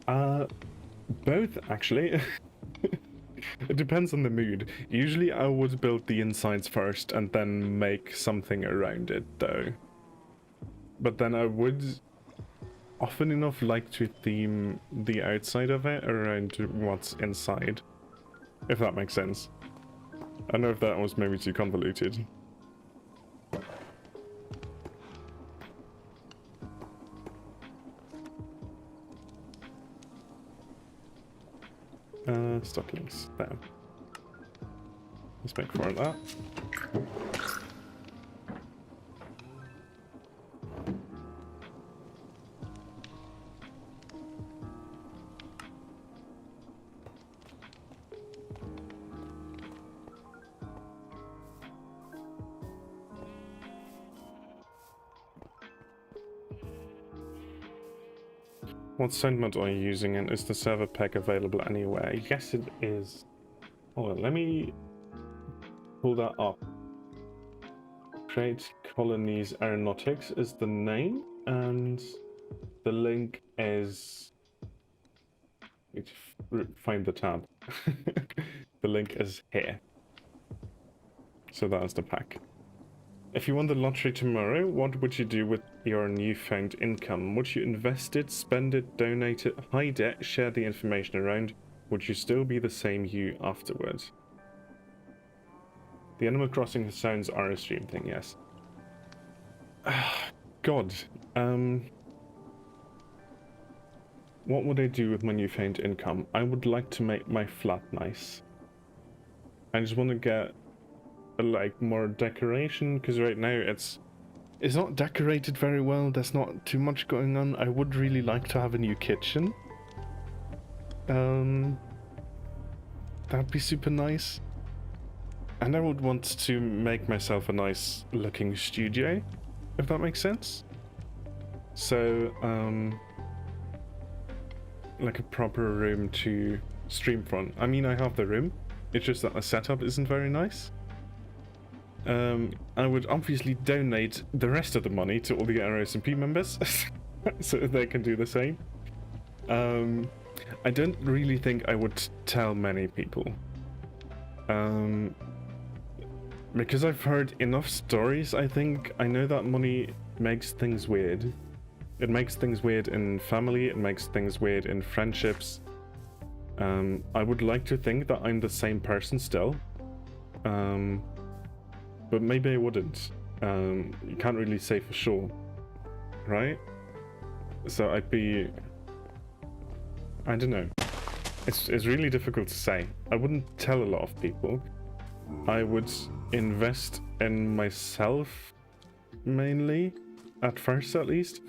A: Both, actually. It depends on the mood. Usually I would build the insides first and then make something around it, though. But then I would often enough like to theme the outside of it around what's inside. If that makes sense. I don't know if that was maybe too convoluted. Stockings, there. Let's make 4 of that. What sound mod are you using, and is the server pack available anywhere? Yes, it is. Hold on, let me pull that up. Create Colonies Aeronautics is the name, and the link is... Need to find the tab. The link is here. So that's the pack. If you won the lottery tomorrow, what would you do with your newfound income? Would you invest it, spend it, donate it, hide it, share the information around? Would you still be the same you afterwards? The Animal Crossing sounds are a stream thing, yes. God. What would I do with my newfound income? I would like to make my flat nice. I just want to get like more decoration, because right now it's not decorated very well. There's not too much going on. I would really like to have a new kitchen. That'd be super nice. And I would want to make myself a nice looking studio, if that makes sense. So like a proper room to stream from. I mean, I have the room, it's just that the setup isn't very nice. I would obviously donate the rest of the money to all the AeroSMP members so they can do the same. I don't really think I would tell many people. Because I've heard enough stories, I think. I know that money makes things weird. It makes things weird in family, it makes things weird in friendships. I would like to think that I'm the same person still. But maybe I wouldn't. You can't really say for sure, right? So I'd be... I don't know. It's really difficult to say. I wouldn't tell a lot of people. I would invest in myself, mainly, at first at least.